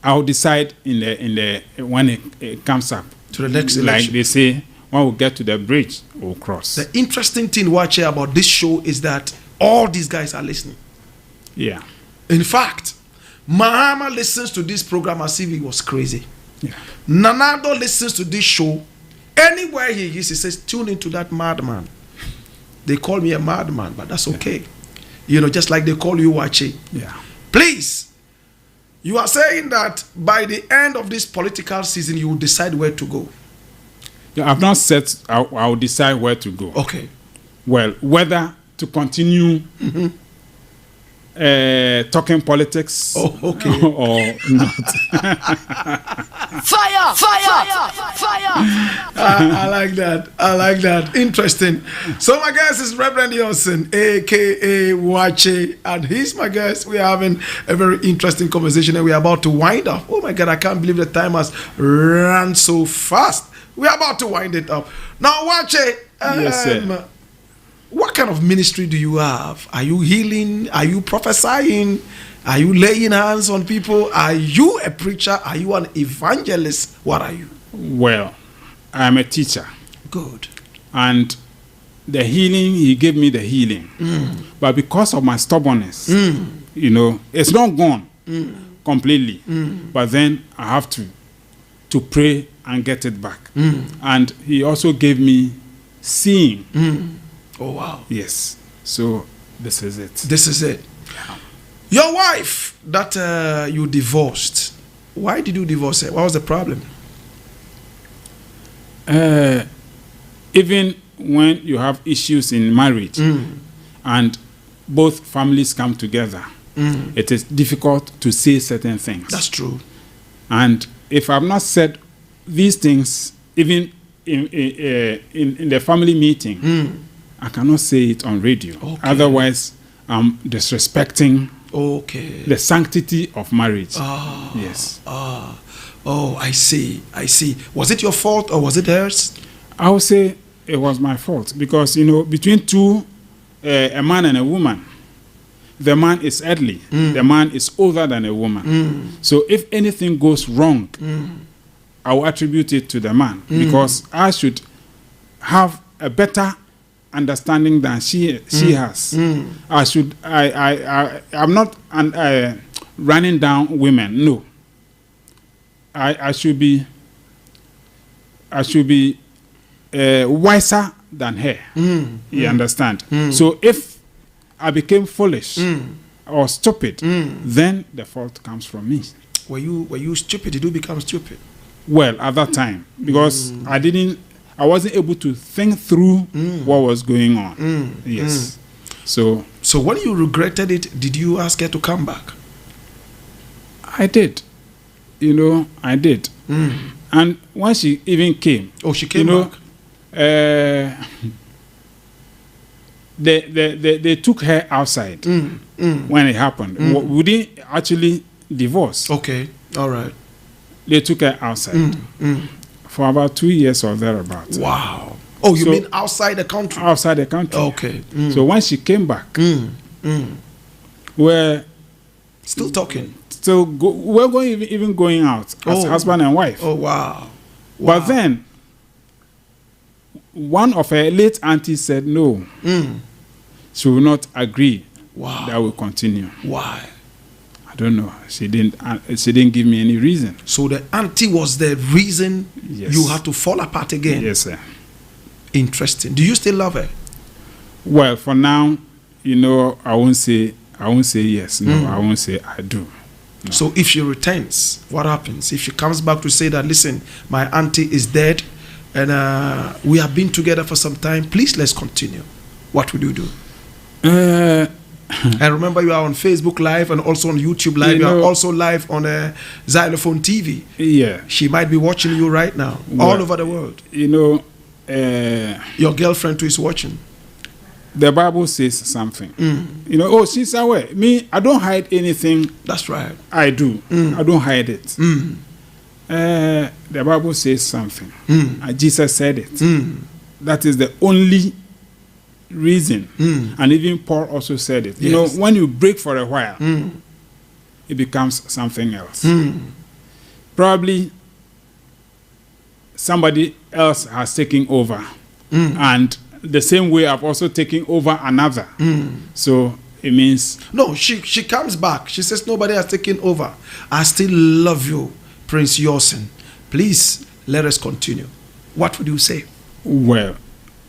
I'll decide in the when it comes up to the next election. Like they say, when we get to the bridge, we'll cross. The interesting thing, WAAKYE, about this show is that all these guys are listening. Yeah. In fact, Mahama listens to this program as if he was crazy. Yeah. Nanado listens to this show. Anywhere he is, he says, tune into that madman. They call me a madman, but that's okay. Just like they call you WAAKYE. Yeah. Please, you are saying that by the end of this political season, you will decide where to go. Yeah, I've not said I'll decide where to go. Okay. Well, whether to continue talking politics or not. Fire! I like that. Interesting. So my guest is Reverend Johnson, aka WAAKYE, and he's my guest. We're having a very interesting conversation and we're about to wind up. Oh my God, I can't believe the time has run so fast. We're about to wind it up. Now, WAAKYE, yes, sir. What kind of ministry do you have? Are you healing? Are you prophesying? Are you laying hands on people? Are you a preacher? Are you an evangelist? What are you? Well, I'm a teacher. Good. And the healing, he gave me the healing. But because of my stubbornness, it's not gone completely. But then I have to pray and get it back. And he also gave me seeing. Oh, wow. Yes. So this is it. This is it. Yeah. Your wife that you divorced, why did you divorce her? What was the problem? Even when you have issues in marriage and both families come together, it is difficult to say certain things. That's true. And if I've not said these things, even in the family meeting, I cannot say it on radio. Okay. Otherwise, I'm disrespecting the sanctity of marriage. Yes. Oh, I see. Was it your fault or was it hers? I would say it was my fault because, between a man and a woman, the man is earthly. The man is older than a woman. So if anything goes wrong, I will attribute it to the man because I should have a better understanding than she has. I'm not running down women. No. I should be wiser than her. You understand? So if I became foolish or stupid, then the fault comes from me. Were you stupid? Did you become stupid? Well, at that time, because I wasn't able to think through what was going on. Yes. So when you regretted it, did you ask her to come back? I did. I did. And when she even came, she came back. They took her outside when it happened. We didn't actually divorce. Okay, all right. They took her outside for about 2 years or thereabouts. Wow. Oh, you mean outside the country? Outside the country. Okay. So when she came back, we're still talking. We're going out as husband and wife. Oh, wow. But then, one of her late aunties said no. She will not agree that we continue. Why? I don't know. She didn't give me any reason. So the auntie was the reason you had to fall apart again? Yes, sir. Interesting. Do you still love her? Well, for now, I won't say yes. No, I won't say I do. No. So if she returns, what happens? If she comes back to say that, listen, my auntie is dead and we have been together for some time, please let's continue. What will you do? And remember, you are on Facebook Live and also on YouTube Live. You are also live on Xylophone TV. Yeah. She might be watching you right now, all over the world. Your girlfriend too is watching. The Bible says something. She's aware. Me, I don't hide anything. That's right. I do. I don't hide it. The Bible says something. Jesus said it. That is the only reason. And even Paul also said it. Yes. When you break for a while, it becomes something else. Probably somebody else has taken over. And the same way I've also taken over another. So it means... No, she comes back. She says, nobody has taken over. I still love you, Prince Yosin. Please, let us continue. What would you say? Well,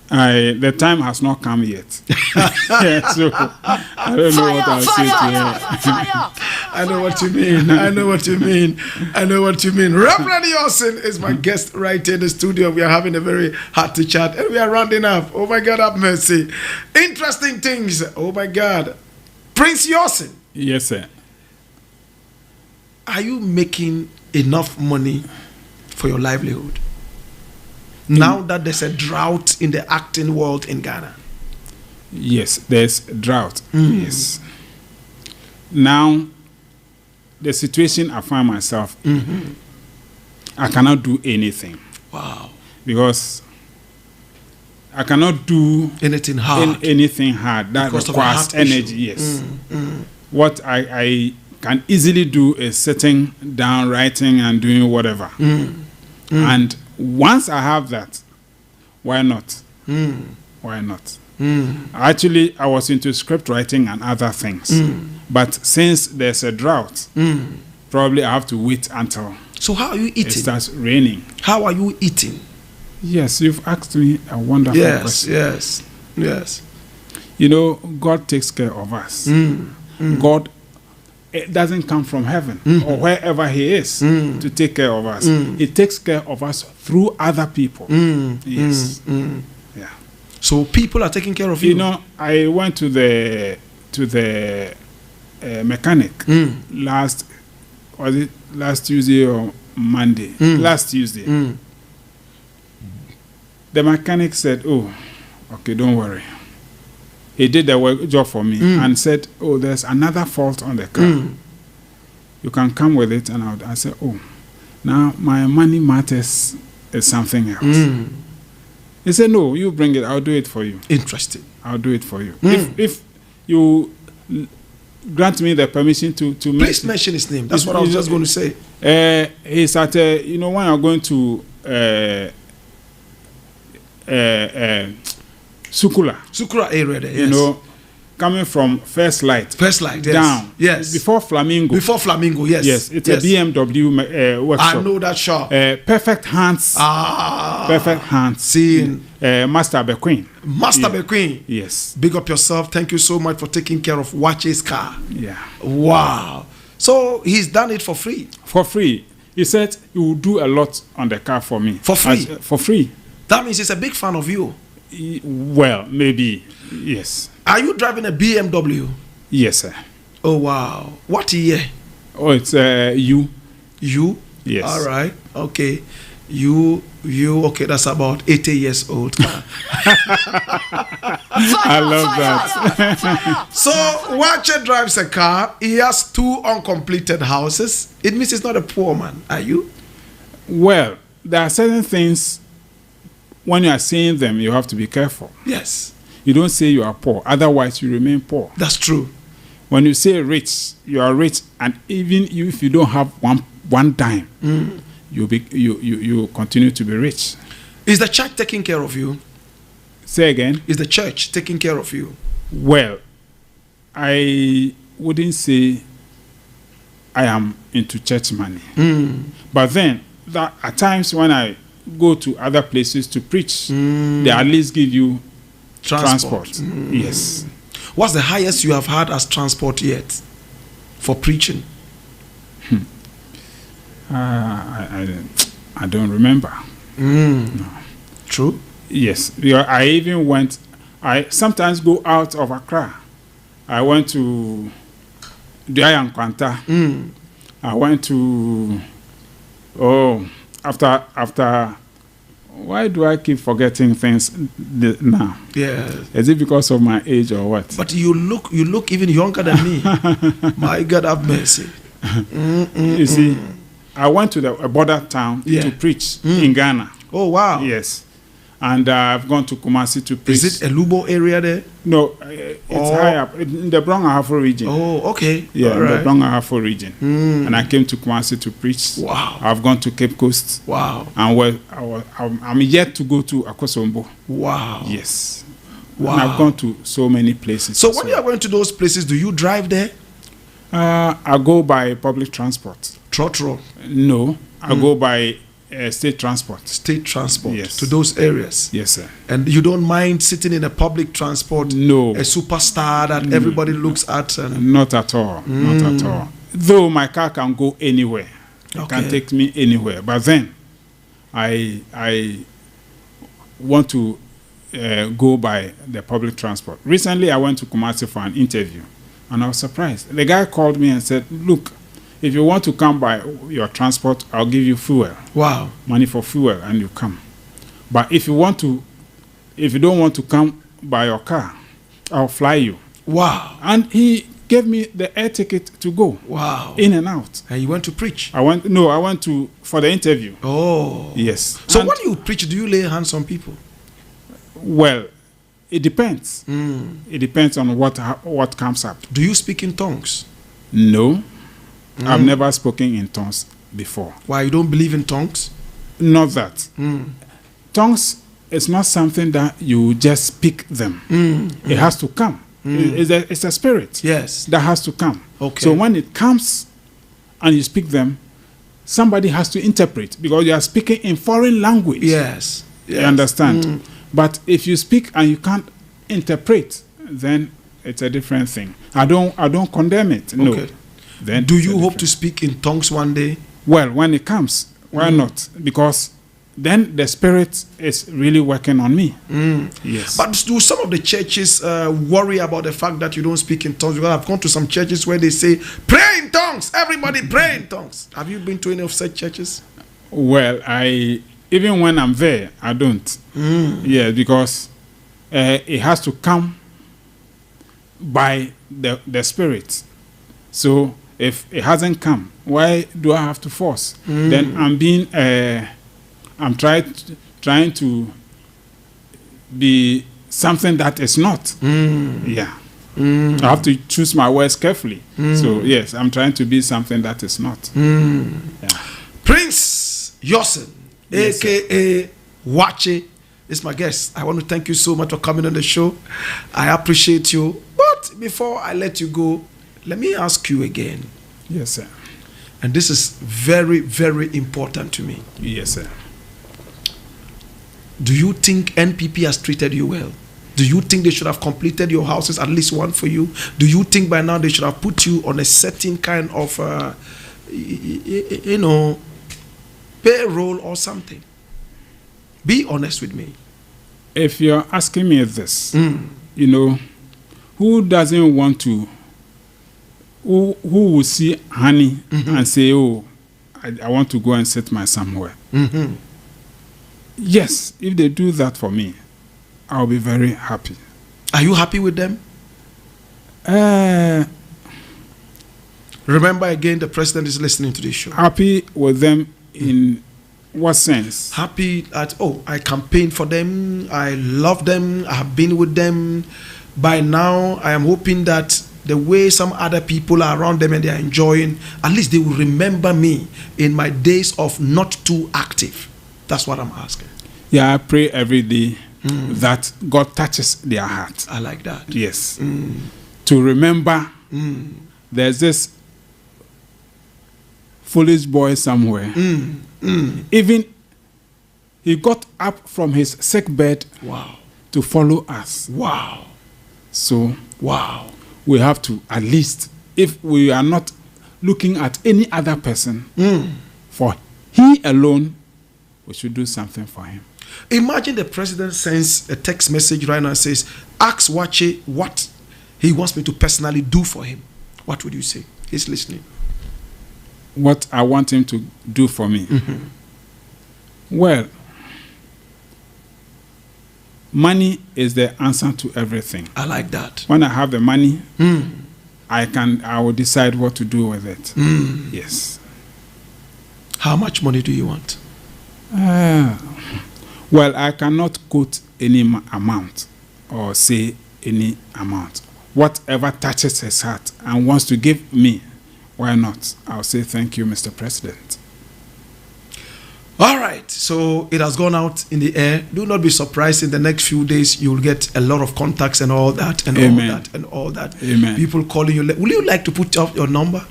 the time has not come yet. So I don't know what I'll say to her. I know what you mean. I know what you mean. I know what you mean. Reverend Yosin is my guest right here in the studio. We are having a very hearty chat and we are rounding up. Oh my God, have mercy. Interesting things. Oh my God. Prince Yosin. Yes, sir. Are you making enough money for your livelihood? Now that there's a drought in the acting world in Ghana. Yes, there's a drought. Yes. Now, the situation I find myself, I cannot do anything. Wow. Because I cannot do anything hard. Anything hard that because requires energy. Yes. What I can easily do is sitting down, writing, and doing whatever. And once I have that, why not? Why not? Actually, I was into script writing and other things. But since there's a drought, probably I have to wait until so how are you eating? It starts raining. How are you eating? Yes, you've asked me a wonderful question. Yes. God takes care of us. God, it doesn't come from heaven or wherever he is to take care of us. He takes care of us through other people. Yes. Yeah. So people are taking care of you. I went to the mechanic last Tuesday or Monday. Last Tuesday. The mechanic said, "Oh, okay, don't worry." He did the job for me and said, "Oh, there's another fault on the car. You can come with it." And I said, "Oh, now my money matters is something else." He said, no, you bring it. I'll do it for you. Interesting. I'll do it for you. If you grant me the permission to Please mention his name. That's what I was just going to say. He's at, when you're going to Sukura area there, yes. Coming from First Light. First Light, yes. Down. Yes. Before Flamingo. Yes. Yes, it's a BMW workshop. I know that shop. Perfect Hands. Perfect Hands. Seeing Master Bequeen. Master Bequeen. Yes. Big up yourself. Thank you so much for taking care of WAAKYE's car. Yeah. Wow. So he's done it for free. For free. He said he will do a lot on the car for me. For free? For free. That means he's a big fan of you. Well, maybe. Yes. Are you driving a BMW? Yes, sir. Oh, wow. What year? Oh, it's you. You? Yes. All right. Okay. You. Okay, that's about 80 years old. I love that. So, WAAKYE drives a car. He has 2 uncompleted houses. It means he's not a poor man. Are you? Well, there are certain things, when you are saying them, you have to be careful. Yes. You don't say you are poor, otherwise you remain poor. That's true. When you say rich, you are rich, and even if you don't have one dime, you continue to be rich. Is the church taking care of you? Say again. Is the church taking care of you? Well, I wouldn't say I am into church money, but then that at times when I go to other places to preach, they at least give you transport. Yes. What's the highest you have had as transport yet for preaching? I don't remember. No. True. Yes. I even went. I sometimes go out of Accra. I went to Duayan Kwanta. I went to after. Why do I keep forgetting things now? Yeah. Is it because of my age or what? But you look even younger than me. My God have mercy. You see, I went to a border town to preach in Ghana. Oh, wow. Yes. And I've gone to Kumasi to preach. Is it a Lubo area there? No, it's high up in the Brong-Ahafo region. Oh, okay. Yeah, all right. the Brong-Ahafo region. And I came to Kumasi to preach. Wow. I've gone to Cape Coast. Wow. And I'm yet to go to Akosombo. Wow. Yes. Wow. And I've gone to so many places. So when you are going to those places, do you drive there? I go by public transport. Trotro? No, I go by state transport. State transport. Yes. To those areas. Yes, sir. And you don't mind sitting in a public transport? No. A superstar that everybody looks at? And not at all. Not at all. Though my car can go anywhere. It can take me anywhere. But then I want to go by the public transport. Recently, I went to Kumasi for an interview. And I was surprised. The guy called me and said, look, if you want to come by your transport, I'll give you fuel. Wow. Money for fuel, and you come. But if you don't want to come by your car, I'll fly you. Wow. And he gave me the air ticket to go. Wow. In and out. And you went to preach? I went for the interview. Oh. Yes. So when you preach, do you lay hands on people? Well, it depends. It depends on what comes up. Do you speak in tongues? No. I've never spoken in tongues before. Why, you don't believe in tongues? Not that. Tongues is not something that you just speak them. It has to come. It's a spirit. Yes. That has to come. Okay. So when it comes and you speak them, somebody has to interpret because you are speaking in foreign language. Yes. You understand? But if you speak and you can't interpret, then it's a different thing. I don't condemn it. No. Okay. Then do you hope to speak in tongues one day? Well, when it comes, why not? Because then the spirit is really working on me. Yes. But do some of the churches worry about the fact that you don't speak in tongues? Because I've gone to some churches where they say, pray in tongues, everybody pray in tongues. Have you been to any of such churches? Well, even when I'm there, I don't. Yeah, because it has to come by the spirit. So if it hasn't come, why do I have to force? Then I'm trying to be something that is not. Yeah. I have to choose my words carefully. So yes, I'm trying to be something that is not. Yeah. Prince Yosin, Yes, aka WAAKYE, is my guest. I want to thank you so much for coming on the show. I appreciate you. But before I let you go, let me ask you again. Yes, sir. And this is very, very important to me. Yes, sir. Do you think NPP has treated you well? Do you think they should have completed your houses, at least one for you? Do you think by now they should have put you on a certain kind of, payroll or something? Be honest with me. If you're asking me this, who doesn't want to, who will see honey and say, oh, I want to go and set my somewhere? Yes, if they do that for me, I'll be very happy. Are you happy with them? Remember again, the president is listening to this show. Happy with them in what sense? Happy that, oh, I campaigned for them, I love them, I have been with them. By now, I am hoping that the way some other people are around them and they are enjoying, at least they will remember me in my days of not too active. That's what I'm asking. Yeah, I pray every day that God touches their heart. I like that. Yes. To remember there's this foolish boy somewhere. Even he got up from his sick bed to follow us. Wow. So Wow. we have to, at least, if we are not looking at any other person, for he alone, we should do something for him. Imagine the president sends a text message right now and says, ask WAAKYE what he wants me to personally do for him. What would you say? He's listening. What I want him to do for me? Well, money is the answer to everything. I like that. When I have the money, I will decide what to do with it. Yes. How much money do you want? Well, I cannot quote any amount or say any amount. Whatever touches his heart and wants to give me, why not? I'll say thank you, Mr. President. All right, so it has gone out in the air. Do not be surprised. In the next few days, you will get a lot of contacts and all that, and Amen. all that, and all that. Amen. People calling you. Will you like to put up your number?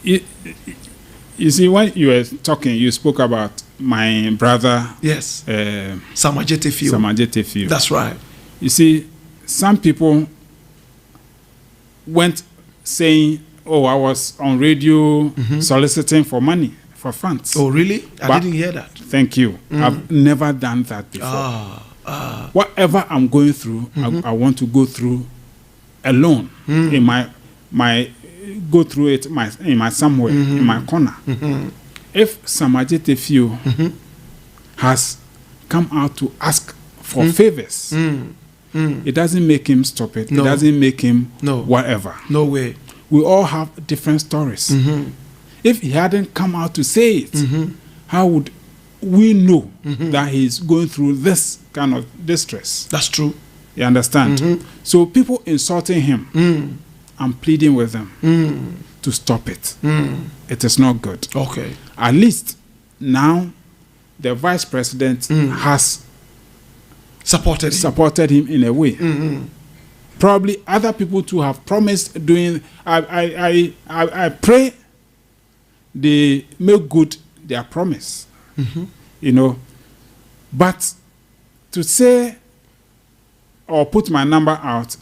You see, when you were talking, you spoke about my brother. Yes. Samajete Field. Samajete Field. That's right. You see, some people went saying, oh, I was on radio soliciting for money, for funds. Oh, really? I didn't hear that. Thank you. I've never done that before. Whatever I'm going through, I want to go through alone in my go through it in my somewhere, in my corner. If Samajete Field has come out to ask for favors, it doesn't make him stop it. No. It doesn't make him whatever. No way. We all have different stories. If he hadn't come out to say it, how would we know that he's going through this kind of distress? That's true. You understand? So people insulting him, I'm pleading with them to stop it. It is not good. Okay. At least now the vice president has supported him in a way. Probably other people too have promised doing. I pray they make good their promise. But to say or put my number out,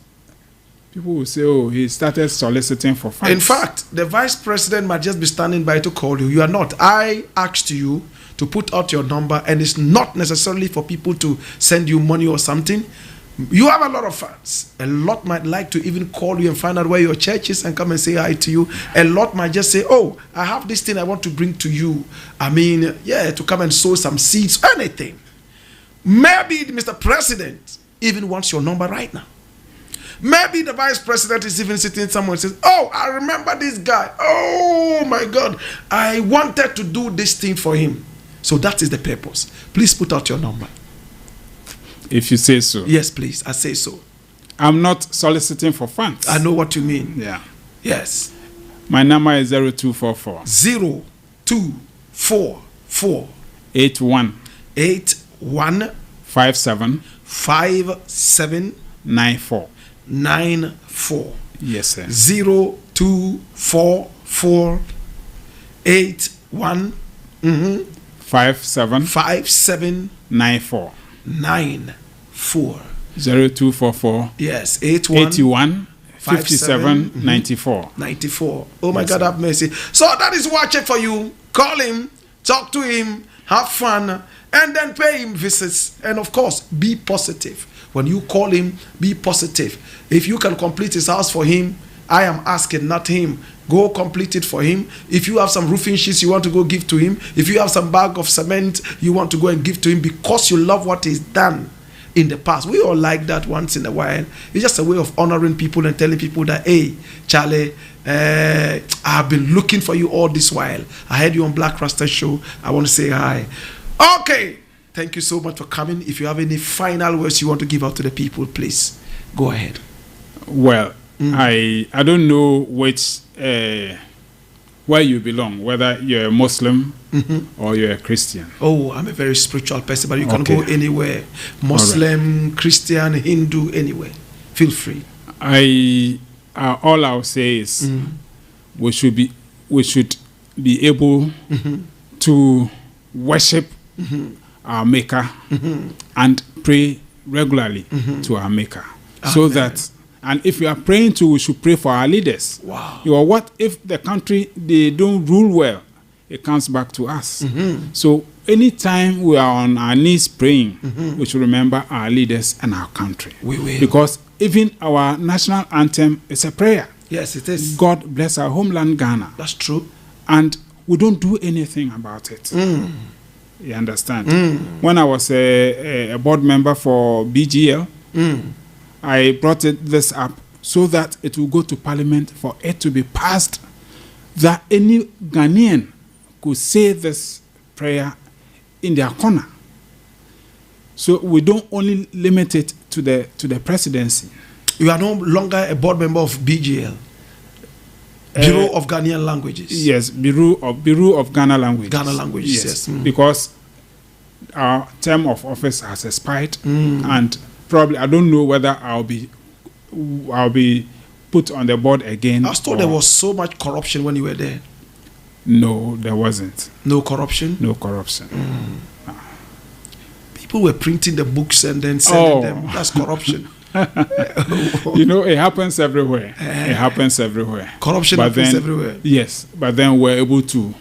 people will say, oh, he started soliciting for funds. In fact, the vice president might just be standing by to call you. You are not. I asked you to put out your number, and it's not necessarily for people to send you money or something. You have a lot of fans. A lot might like to even call you and find out where your church is and come and say hi to you. A lot might just say, oh, I have this thing I want to bring to you. I mean, yeah, to come and sow some seeds, anything. Maybe Mr. President even wants your number right now. Maybe the vice president is even sitting somewhere and says, oh, I remember this guy. Oh, my God. I wanted to do this thing for him. So that is the purpose. Please put out your number. If you say so. Yes, please. I say so. I'm not soliciting for funds. I know what you mean. Yeah. Yes. My number is 0244 0244 81 81 57 5794. 94. Yes, sir. 0244 81 57 5794. 94. 0244 Yes, 81 57 94. 94. Oh my God, have mercy. So that is WAAKYE for you. Call him, talk to him, have fun, and then pay him visits. And of course, be positive. When you call him, be positive. If you can complete his house for him, I am asking, not him. Go complete it for him. If you have some roofing sheets you want to go give to him, if you have some bag of cement you want to go and give to him because you love what he's done in the past. We all like that once in a while. It's just a way of honoring people and telling people that, hey, Charlie, I've been looking for you all this while. I heard you on BLAKK RASTA show. I want to say hi. Okay. Thank you so much for coming. If you have any final words you want to give out to the people, please go ahead. Well, I don't know which where you belong, whether you're a Muslim or you're a Christian. Oh, I'm a very spiritual person, but you can go anywhere. Muslim, Christian, Hindu, anywhere. Feel free. All I'll say is we should be able to worship our Maker and pray regularly to our Maker. So that, and if we are praying we should pray for our leaders. Wow. You know, what if the country, they don't rule well? It comes back to us. So anytime we are on our knees praying, we should remember our leaders and our country. We will. Because even our national anthem is a prayer. Yes, it is. God bless our homeland, Ghana. That's true. And we don't do anything about it. You understand? When I was a board member for BGL, I brought this up so that it will go to Parliament for it to be passed, that any Ghanaian could say this prayer in their corner. So we don't only limit it to the presidency. You are no longer a board member of BGL, Bureau of Ghanaian Languages. Yes, Bureau of Ghana Languages. Ghana Languages, yes. Because our term of office has expired, and probably I don't know whether I'll be put on the board again. I was told there was so much corruption when you were there. No, there wasn't. No corruption? No corruption. People were printing the books and then selling them. That's corruption. You know, it happens everywhere. It happens everywhere. Corruption happens everywhere. Yes, but then we're able to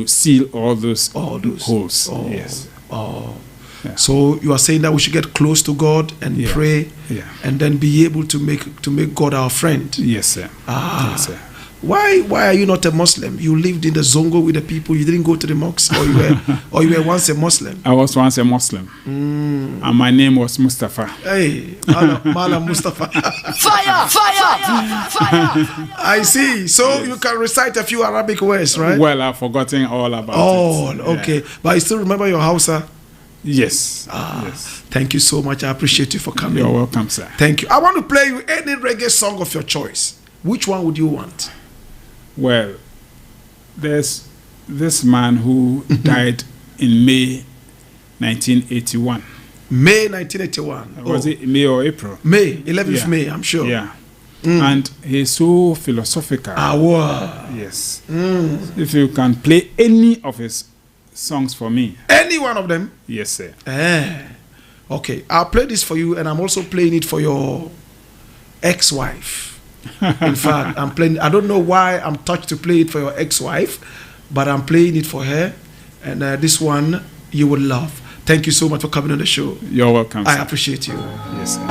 seal all those holes. Yes. Yeah. So you are saying that we should get close to God and pray, and then be able to make God our friend. Yes, sir. Yes, sir. Why are you not a Muslim? You lived in the Zongo with the people. You didn't go to the mosque, or you were once a Muslim. I was once a Muslim, and my name was Mustafa. Hey, Mala Mustafa. Fire! I see. So you can recite a few Arabic words, right? Well, I've forgotten all about it. Okay. But you still remember your Hausa? Yes. Yes. Thank you so much. I appreciate you for coming. You're welcome, sir. Thank you. I want to play you any reggae song of your choice. Which one would you want? Well, there's this man who died in May 1981. May 1981. Was it May or April? May, 11th May, I'm sure. Yeah. And he's so philosophical. Wow. Yes. If you can play any of his songs for me. Any one of them? Yes, sir. Okay, I'll play this for you, and I'm also playing it for your ex-wife. In fact, I'm playing. I don't know why I'm touched to play it for your ex-wife, but I'm playing it for her, and this one you will love. Thank you so much for coming on the show. You're welcome, sir. I appreciate you. Yes, sir.